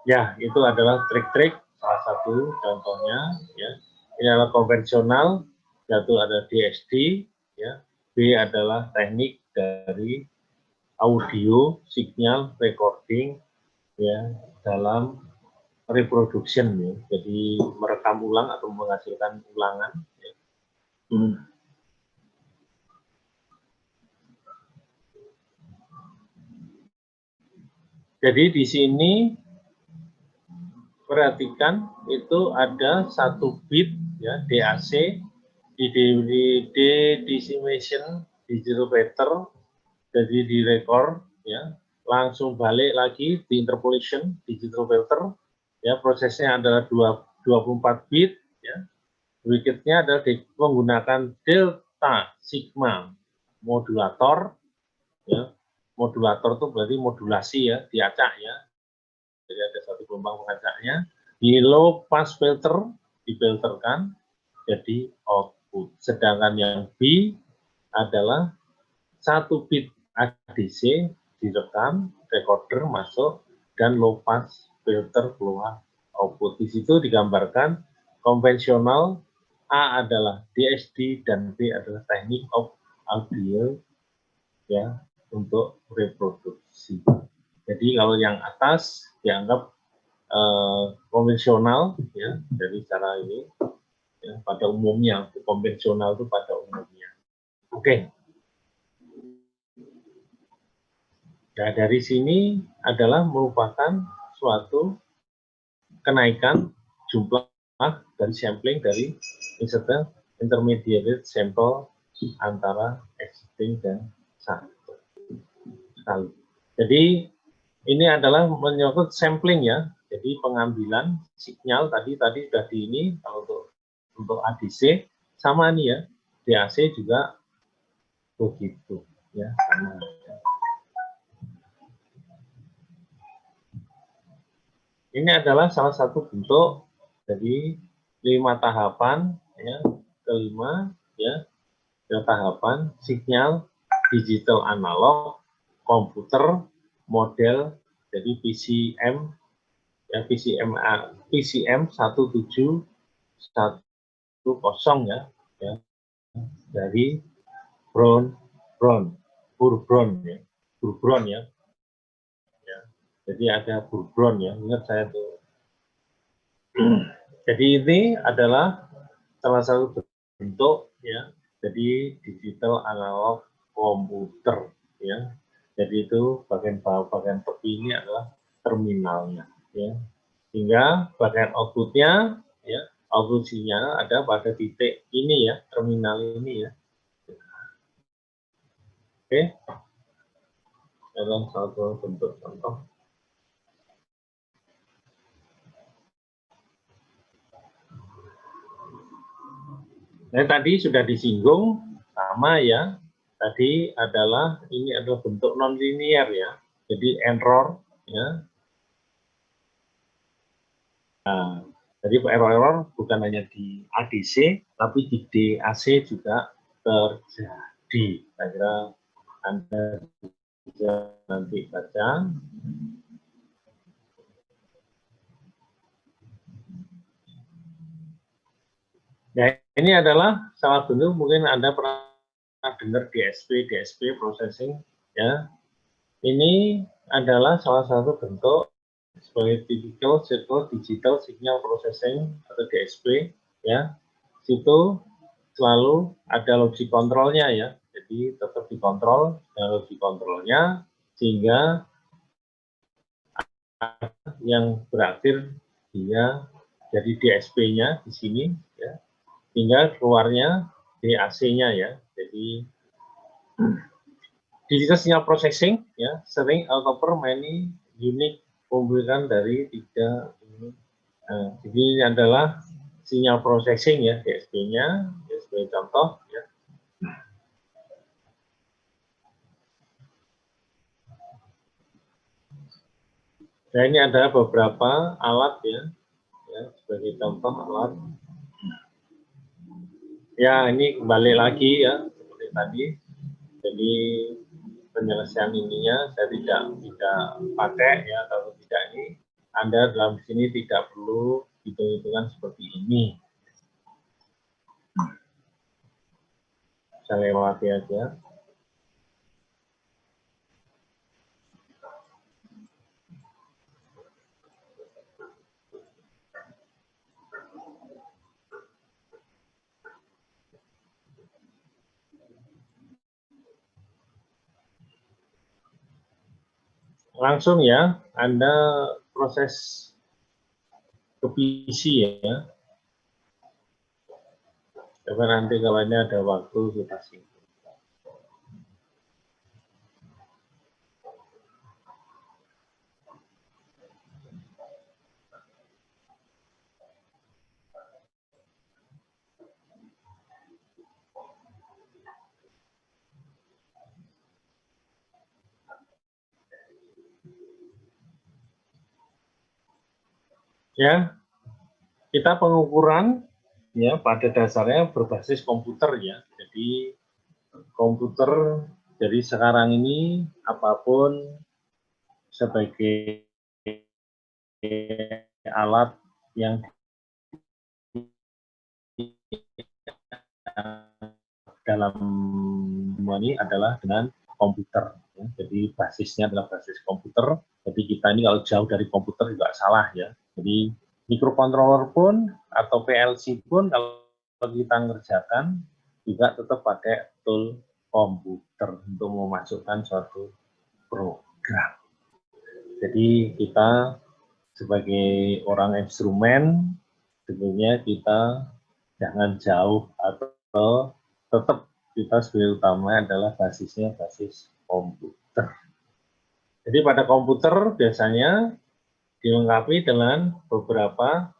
Ya, itu adalah trik-trik salah satu contohnya ya. Ini adalah konvensional, yaitu ada DSD ya. B adalah teknik dari audio signal recording ya dalam reproduction ya, jadi merekam ulang atau menghasilkan ulangan ya. Jadi di sini perhatikan itu ada 1 bit ya DAC di decimation digital pattern, jadi di record ya, langsung balik lagi di interpolation digital filter ya, prosesnya adalah 24 bit ya. Berikutnya adalah menggunakan delta sigma modulator ya. Modulator itu berarti modulasi ya, diacak ya. Jadi ada satu gelombang pengacaknya. Di low pass filter difilterkan jadi output. Sedangkan yang B adalah 1 bit ADC direkam, recorder masuk, dan low pass filter keluar output. Di situ digambarkan konvensional, A adalah DSD dan B adalah teknik of audio ya untuk reproduksi. Jadi kalau yang atas dianggap konvensional ya, dari cara ini ya, pada umumnya konvensional itu pada umumnya. Oke. Nah, dari sini adalah merupakan suatu kenaikan jumlah dari sampling dari intermediate sample antara existing dan satu kali. Jadi ini adalah menyangkut sampling ya. Jadi pengambilan sinyal tadi sudah di ini kalau untuk ADC sama nih ya. DAC juga begitu ya, sama. Ini adalah salah satu bentuk dari 5 tahapan ya, kelima ya, tahapan sinyal digital analog komputer model jadi PCM ya, PCM 1710 ya, ya dari Bourbon ya, Bourbon ya. Jadi ada Bourbon ya, ingat saya tuh. Jadi ini adalah salah satu bentuk ya, jadi digital analog komputer ya. Jadi itu bagian bawah, bagian tepi ini adalah terminalnya ya. Sehingga bagian outputnya ya, output sinyal ada pada titik ini ya, terminal ini ya. Oke. Dalam satu bentuk contoh. Nah, tadi sudah disinggung sama ya. Tadi adalah ini adalah bentuk nonlinear ya. Jadi error ya. Nah, jadi error bukan hanya di ADC tapi di DAC juga terjadi. Saya kira Anda bisa nanti baca. Ya, ini adalah salah satu mungkin Anda pernah dengar DSP processing ya. Ini adalah salah satu bentuk sebagai typical circle digital signal processing atau DSP ya. Situ selalu ada logic kontrolnya ya. Jadi tetap dikontrol dengan logic kontrolnya sehingga yang berakhir dia jadi DSP-nya di sini ya. Tinggal keluarnya DAC-nya ya. Jadi digital signal processing ya sering cover many unique kumpulan dari tiga ini. Jadi ini adalah sinyal processing ya DSP-nya sebagai contoh ya. Nah ini ada beberapa alat ya sebagai contoh alat. Ya ini kembali lagi ya seperti tadi. Jadi penyelesaian ininya saya tidak pakai ya kalau tidak ini Anda dalam sini tidak perlu hitung-hitungan seperti ini. Saya lewati aja. Langsung ya, Anda proses ke PC ya. Coba nanti kalau ini ada waktu kita singgung. Ya, kita pengukuran ya pada dasarnya berbasis komputer ya. Jadi komputer jadi sekarang ini apapun sebagai alat yang dalam ini adalah dengan komputer. Ya. Jadi basisnya adalah basis komputer. Jadi kita ini kalau jauh dari komputer juga salah ya. Jadi microcontroller pun atau PLC pun kalau kita ngerjakan juga tetap pakai tool komputer untuk memasukkan suatu program. Jadi kita sebagai orang instrumen sebenarnya kita jangan jauh atau tetap kita sebagai utama adalah basisnya basis komputer. Jadi pada komputer biasanya dilengkapi dengan beberapa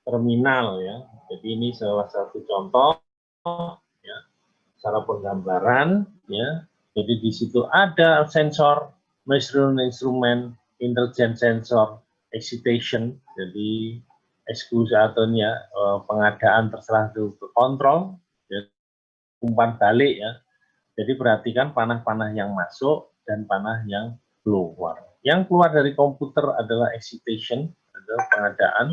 terminal ya. Jadi ini salah satu contoh ya, secara penggambaran ya. Jadi di situ ada sensor, measuring instrument, intelligent sensor, excitation. Jadi eksekusi atau ya, pengadaan terserah itu ke kontrol, ya, umpan balik ya. Jadi perhatikan panah-panah yang masuk dan panah yang keluar. Yang keluar dari komputer adalah excitation, adalah pengadaan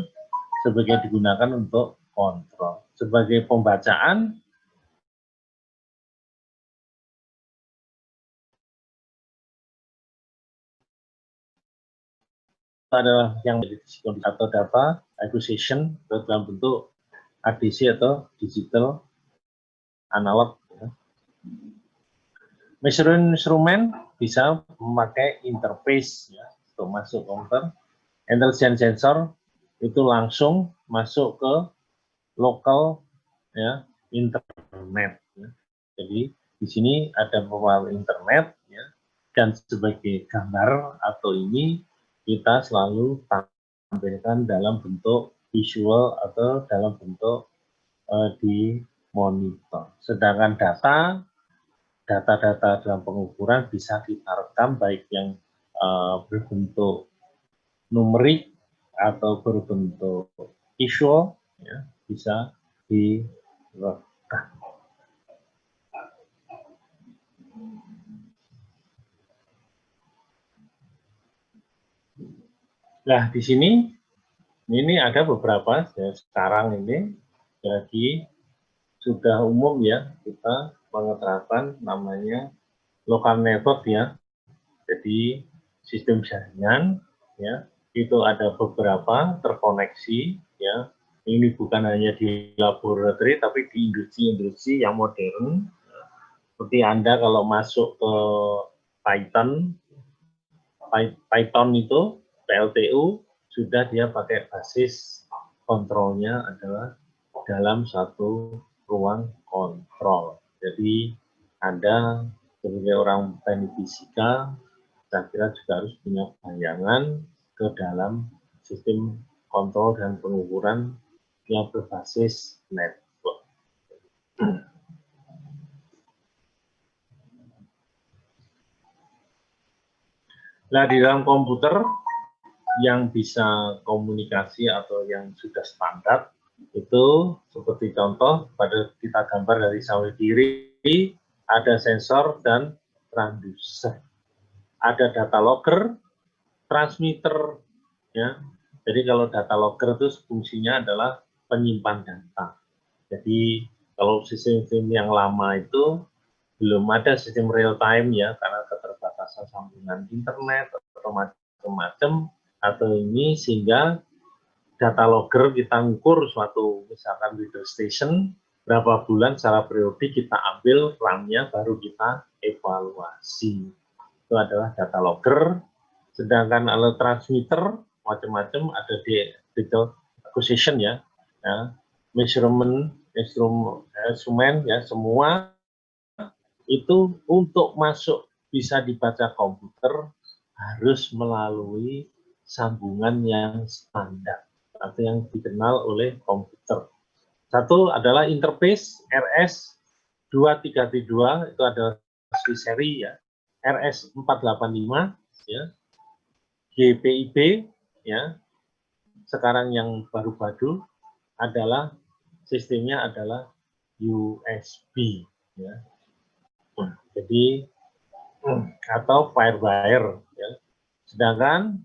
sebagai digunakan untuk kontrol. Sebagai pembacaan adalah yang menjadi atau data acquisition dalam bentuk ADC atau digital analog. Ya. Measuring instrument bisa memakai interface ya, untuk masuk komputer. Intelligent sensor itu langsung masuk ke lokal ya internet. Ya. Jadi di sini ada mobile internet ya, dan sebagai gambar atau ini kita selalu tampilkan dalam bentuk visual atau dalam bentuk di monitor. Sedangkan data-data dalam pengukuran bisa kita rekam baik yang berbentuk numerik atau berbentuk visual, ya, bisa direkam. Nah, di sini ini ada beberapa ya, sekarang ini jadi sudah umum ya kita menerapkan namanya local network ya. Jadi sistem jaringan ya itu ada beberapa terkoneksi ya. Ini bukan hanya di laboratorium tapi di industri-industri yang modern. Seperti Anda kalau masuk ke Python itu PLTU sudah dia pakai basis kontrolnya adalah dalam satu ruang kontrol. Jadi Anda sebagai orang teknik fisika, saya kira juga harus punya bayangan ke dalam sistem kontrol dan pengukuran yang berbasis network. Nah, di dalam komputer yang bisa komunikasi atau yang sudah standar itu seperti contoh pada kita gambar dari samping kiri ada sensor dan transducer, ada data logger, transmitter ya. Jadi kalau data logger itu fungsinya adalah penyimpan data. Jadi kalau sistem yang lama itu belum ada sistem real time ya karena keterbatasan sambungan internet atau macam-macam atau ini sehingga data logger kita ukur suatu misalkan reader station berapa bulan secara periodik kita ambil RAM-nya baru kita evaluasi. Itu adalah data logger. Sedangkan alat transmitter macam-macam ada di digital acquisition ya, measurement instrumen ya semua itu untuk masuk bisa dibaca komputer harus melalui sambungan yang standar atau yang dikenal oleh komputer. Satu adalah interface RS-232 itu adalah Swiss seri ya, RS-485 ya, GPIB ya. Sekarang yang baru-baru adalah sistemnya adalah USB ya. Jadi atau firewire ya. Sedangkan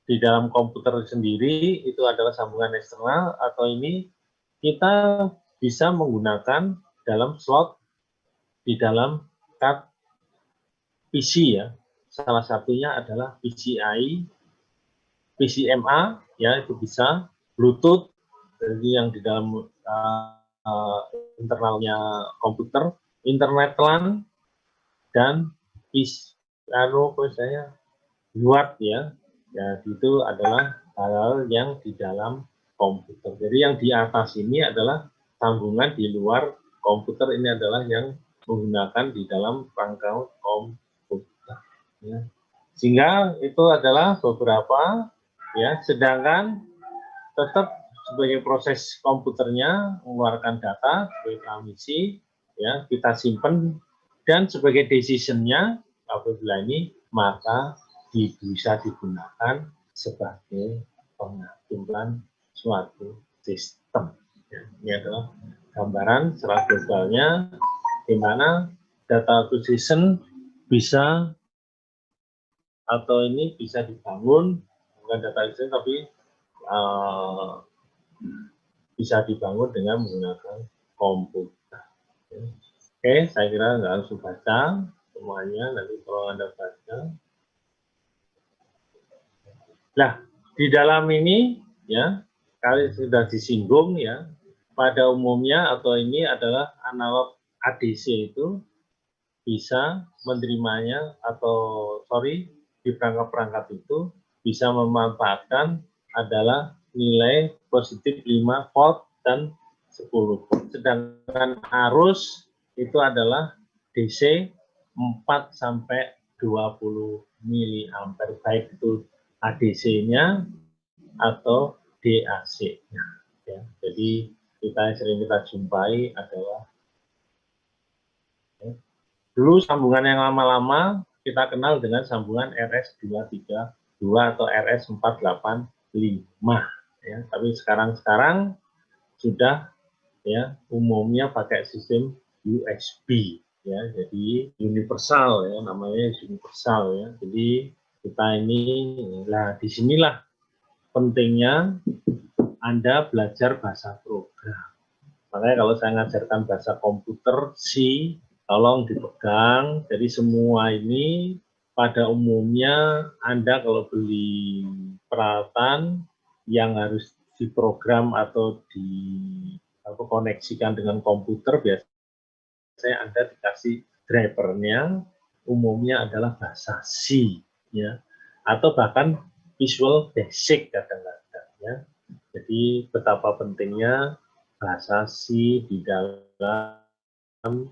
di dalam komputer sendiri itu adalah sambungan eksternal atau ini kita bisa menggunakan dalam slot di dalam card PC ya. Salah satunya adalah PCI, PCMA ya itu bisa Bluetooth jadi yang di dalam internalnya komputer, internet LAN dan misalnya UART ya. Ya, itu adalah hal-hal yang di dalam komputer. Jadi yang di atas ini adalah sambungan di luar komputer, ini adalah yang menggunakan di dalam rangka komputer. Ya. Sehingga itu adalah beberapa, ya. Sedangkan tetap sebagai proses komputernya mengeluarkan data sebagai transmisi, ya kita simpan dan sebagai decision-nya apabila ini maka bisa digunakan sebagai pengaturan suatu sistem. Ya, ini adalah gambaran secara globalnya di mana data acquisition bisa atau ini bisa dibangun bukan data acquisition tapi bisa dibangun dengan menggunakan komputer. Oke, saya kira nggak harus baca semuanya, nanti kalau Anda baca. Nah, di dalam ini ya, kali sudah disinggung ya, pada umumnya atau ini adalah analog ADC itu bisa menerimanya atau di perangkat-perangkat itu bisa memanfaatkan adalah nilai positif 5 volt dan 10 volt. Sedangkan arus itu adalah DC 4 sampai 20 miliampere baik itu ADC-nya atau DAC-nya. Ya, jadi sering kita jumpai adalah dulu sambungan yang lama-lama kita kenal dengan sambungan RS232 atau RS485 ya. Tapi sekarang sudah ya umumnya pakai sistem USB ya. Jadi universal ya, namanya universal ya. Jadi kita ini disinilah pentingnya Anda belajar bahasa program. Makanya kalau saya ngajarkan bahasa komputer C, tolong dipegang. Jadi semua ini pada umumnya Anda kalau beli peralatan yang harus diprogram atau dikoneksikan dengan komputer, biasanya Anda dikasih drivernya, umumnya adalah bahasa C, ya, atau bahkan Visual Basic kadang-kadang, ya. Jadi betapa pentingnya bahasa C di dalam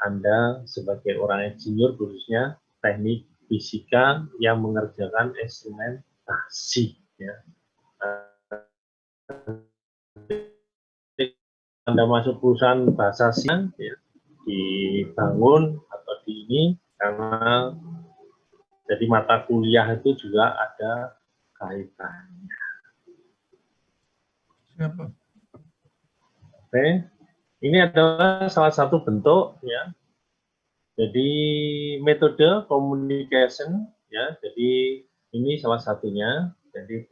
Anda sebagai orang insinyur, khususnya teknik fisika yang mengerjakan instrumentasi. Ya. Anda masuk perusahaan bahasa C, ya, dibangun atau di ini karena jadi mata kuliah itu juga ada kaitannya. Siapa? Oke, ini adalah salah satu bentuk ya. Jadi metode communication ya. Jadi ini salah satunya. Jadi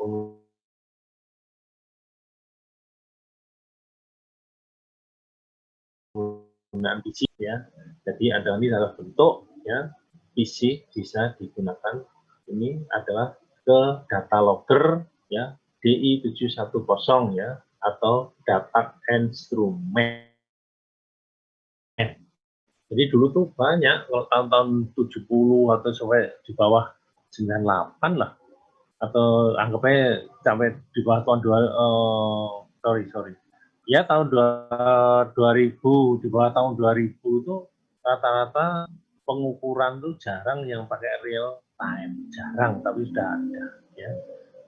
penggunaan PC ya. Jadi ini adalah bentuk ya. PC bisa digunakan. Ini adalah ke data logger ya, DI710 ya, atau data instrument. Jadi dulu tuh banyak, kalau tahun-tahun 70 atau sampai di bawah 98 lah, atau anggapnya sampai di bawah tahun ya tahun 2000, di bawah tahun 2000 itu rata-rata pengukuran tuh jarang yang pakai real time, jarang, tapi sudah ada ya.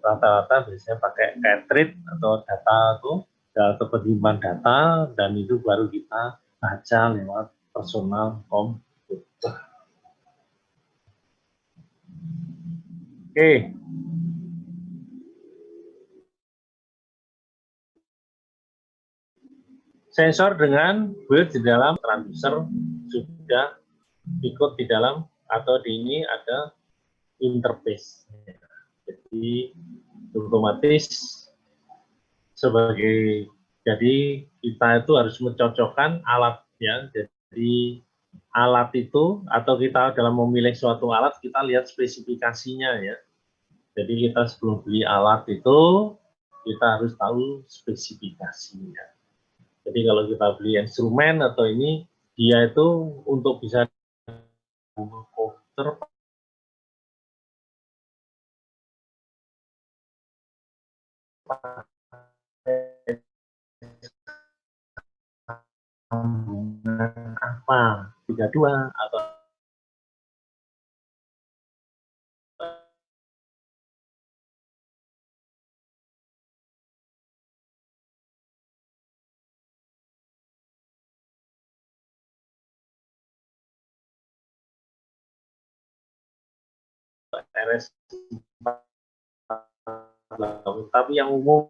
Rata-rata biasanya pakai cartridge atau data tuh, atau penyimpan data, dan itu baru kita baca lewat personal komputer. Oke. Sensor dengan build di dalam transducer sudah ikut di dalam atau di ini ada interface. Jadi otomatis jadi kita itu harus mencocokkan alat ya. Jadi alat itu atau kita dalam memilih suatu alat kita lihat spesifikasinya ya. Jadi kita sebelum beli alat itu kita harus tahu spesifikasinya. Jadi kalau kita beli instrumen atau ini, dia itu untuk bisa komputer apa 32 atau RS, tapi yang umum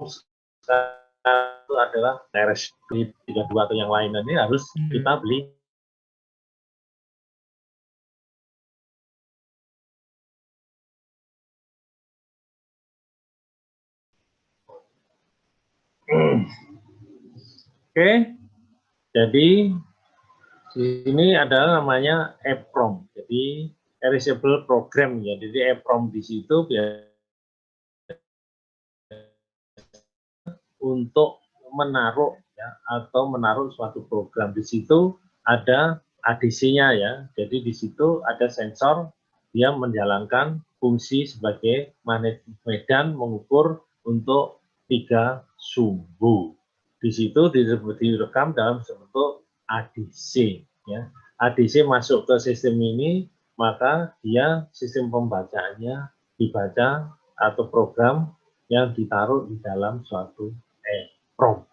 itu adalah RS 32 atau yang lain, ini harus kita beli. Oke, jadi ini adalah namanya EEPROM, jadi Erasable Program ya. Jadi EEPROM di situ untuk menaruh ya, atau menaruh suatu program. Di situ ada ADC-nya ya. Jadi di situ ada sensor, dia menjalankan fungsi sebagai medan mengukur untuk 3 sumbu. Di situ direkam dalam bentuk ADC ya. ADC masuk ke sistem ini, maka dia sistem pembacaannya dibaca atau program yang ditaruh di dalam suatu EPROM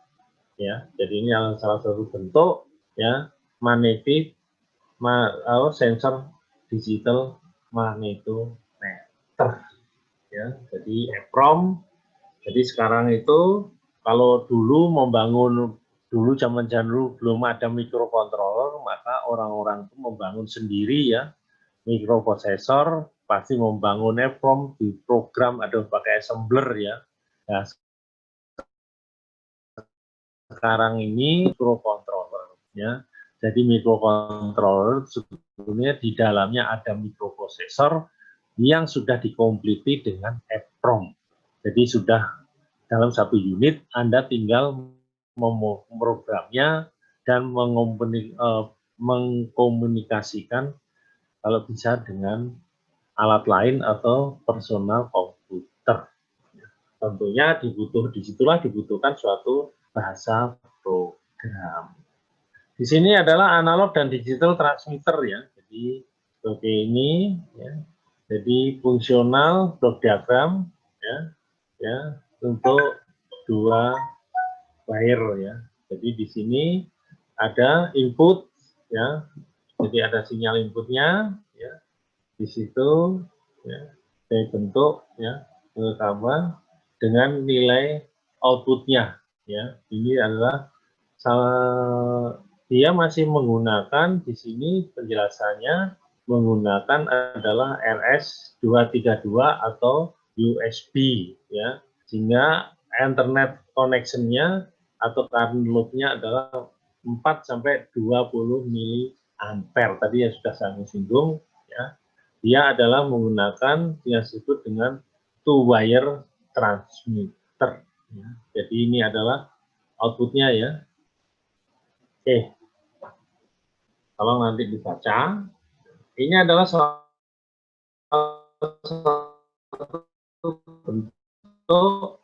ya. Jadi ini salah satu bentuk ya magnetic sensor digital magnetometer ya. Jadi EPROM. Jadi sekarang itu kalau dulu zaman dulu belum ada mikrokontroller, maka orang-orang itu membangun sendiri ya mikroprosesor, pasti membangun EPROM di program ada pakai assembler ya. Nah, sekarang ini mikrokontroller ya. Jadi mikrokontroller sebetulnya di dalamnya ada mikroprosesor yang sudah dikompliti dengan EPROM. Jadi sudah dalam satu unit Anda tinggal memprogramnya dan mengkomunikasikan kalau bisa dengan alat lain atau personal komputer. Tentunya disitulah dibutuhkan suatu bahasa program. Di sini adalah analog dan digital transmitter ya. Jadi seperti ini ya. Jadi fungsional block diagram ya untuk dua wire ya. Jadi di sini ada input ya. Jadi ada sinyal inputnya ya. Di situ ya saya bentuk ya rekaman dengan nilai outputnya ya. Ini adalah dia masih menggunakan di sini penjelasannya menggunakan adalah RS-232 atau USB ya, sehingga internet connection-nya atau current load-nya adalah 4 sampai 20 miliampere. Tadi yang sudah saya singgung ya. Dia adalah menggunakan yang disebut dengan two wire transmitter ya. Jadi ini adalah outputnya ya. Oke. Tolong nanti dibaca. Ini adalah salah satu bentuk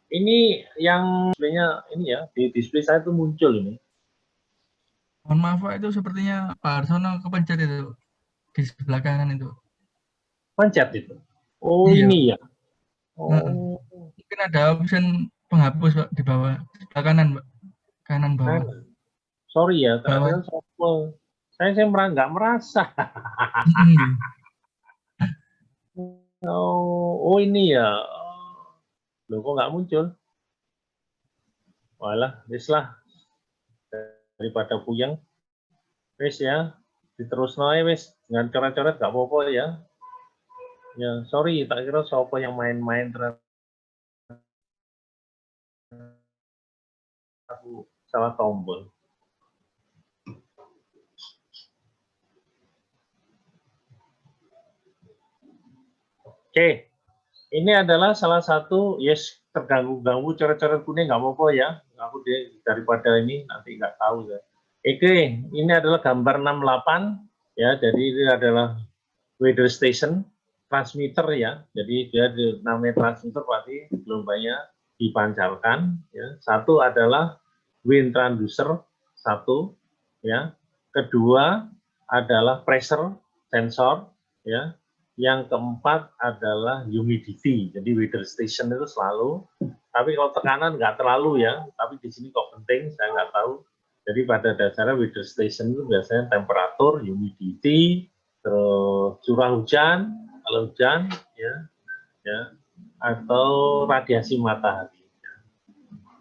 ini yang sebenarnya ini ya di display saya itu muncul ini. Mohon maaf Pak, itu sepertinya Pak Harsono kepencet itu di sebelah kanan itu. Pencet itu. Oh Iya. ini ya. Oh. Mungkin ada option penghapus Pak di bawah sebelah kanan Pak, kanan bawah. Sorry ya, bawah. saya nggak merasa. Oh ini ya. Loh kok nggak muncul? Walah, wis lah. Daripada puyeng. Wis ya, diterus naik wis. Dengan coret-coret nggak apa-apa ya. Ya, sorry, tak kira siapa yang main-main terus aku salah tombol. Oke, ini adalah salah satu terganggu-ganggu coret-coret kuning nggak apa-apa ya. Aku daripada ini nanti nggak tahu ya. Oke, ini adalah gambar 68 ya. Jadi ini adalah weather station transmitter ya. Jadi dia namanya transmitter berarti gelombangnya dipancarkan ya. Satu adalah wind transducer satu ya. Kedua adalah pressure sensor ya. Yang keempat adalah humidity. Jadi weather station itu selalu, tapi kalau tekanan nggak terlalu ya. Tapi di sini kok penting, saya nggak tahu. Jadi pada dasarnya weather station itu biasanya temperatur, humidity, terus curah hujan, kalau hujan ya, atau radiasi matahari.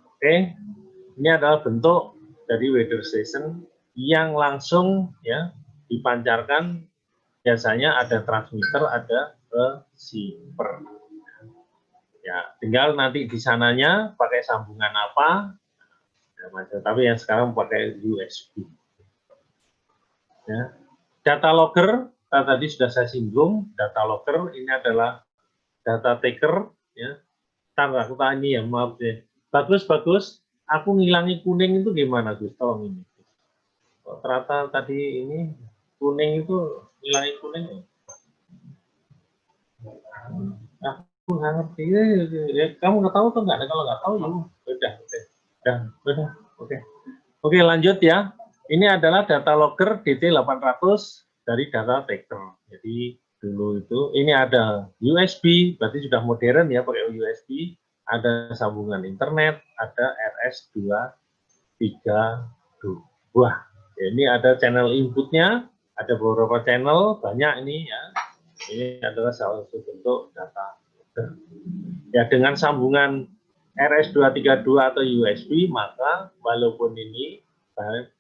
Oke, ini adalah bentuk dari weather station yang langsung ya dipancarkan. Biasanya ada transmitter, ada receiver. Ya, tinggal nanti di sananya pakai sambungan apa, ya, tapi yang sekarang pakai USB. Ya. Data logger, tadi sudah saya singgung, data logger ini adalah data taker. Ya. Ntar aku tanya ya, maaf deh. Bagus, aku ngilangi kuning itu gimana, Gus? Tolong ini. Ternyata tadi ini kuning itu ngilangi kuning. Aku nggak ngerti ya, kamu nggak tahu atau nggak? Kalau nggak tahu ya udah, oke lanjut ya. Ini adalah data logger DT800 dari data taker. Jadi dulu itu ini ada USB, berarti sudah modern ya pakai USB. ada sambungan internet, ada RS232. Ya, ini ada channel inputnya, ada beberapa channel, banyak ini ya. Ini adalah salah satu bentuk data logger. Ya, dengan sambungan RS232 atau USB, maka walaupun ini,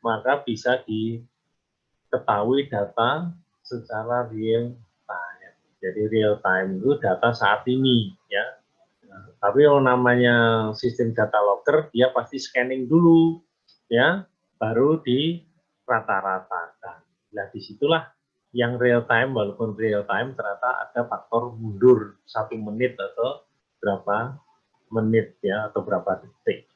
maka bisa diketahui data secara real time. Jadi real time itu data saat ini, ya. Nah, tapi kalau namanya sistem data logger, dia pasti scanning dulu, ya, baru di rata-ratakan. Nah, disitulah yang real time, walaupun real time ternyata ada faktor mundur 1 menit atau berapa menit, ya, atau berapa detik.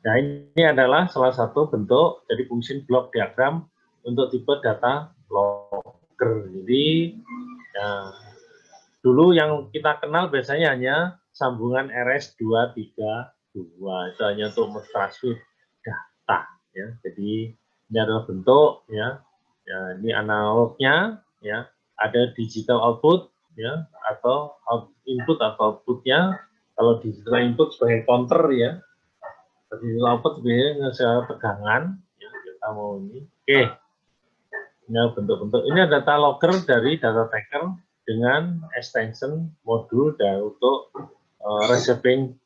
Nah, ini adalah salah satu bentuk dari fungsi block diagram untuk tipe data logger. Jadi, ya, dulu yang kita kenal biasanya hanya sambungan RS232, itu hanya untuk mentransfer data, ya. Jadi ini adalah bentuk, ya, ini analognya, ya, ada digital output, ya, atau input atau outputnya. Kalau digital input sebagai counter, ya, digital output sebagai tegangan, ya, kita mau ini. Oke, ini bentuk-bentuk. Ini data logger dari data tracker dengan extension modul dan untuk receiving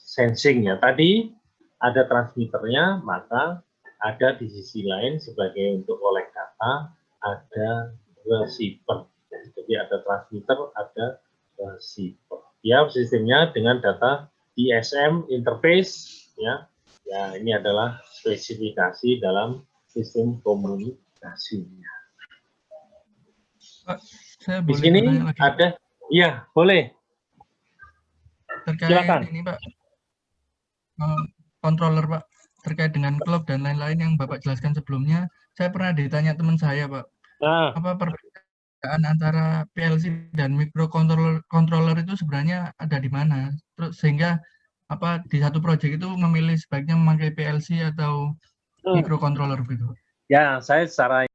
sensing, ya. Tadi ada transmitternya, maka ada di sisi lain sebagai untuk collect data, ada receiver. Jadi ada transmitter, ada receiver. Ya, sistemnya dengan data DSM interface, ya. Ya, ini adalah spesifikasi dalam sistem komunikasinya. Pak, saya Di boleh sini bertanya lagi? ada, iya, boleh. Terkait Silakan. ini, Pak, controller, Pak, terkait dengan clock dan lain-lain yang Bapak jelaskan sebelumnya, saya pernah ditanya teman saya, Pak, Nah, apa perbedaan antara PLC dan microcontroller itu sebenarnya ada di mana? Terus sehingga apa di satu proyek itu memilih sebaiknya memakai PLC atau microcontroller begitu? ya, saya secara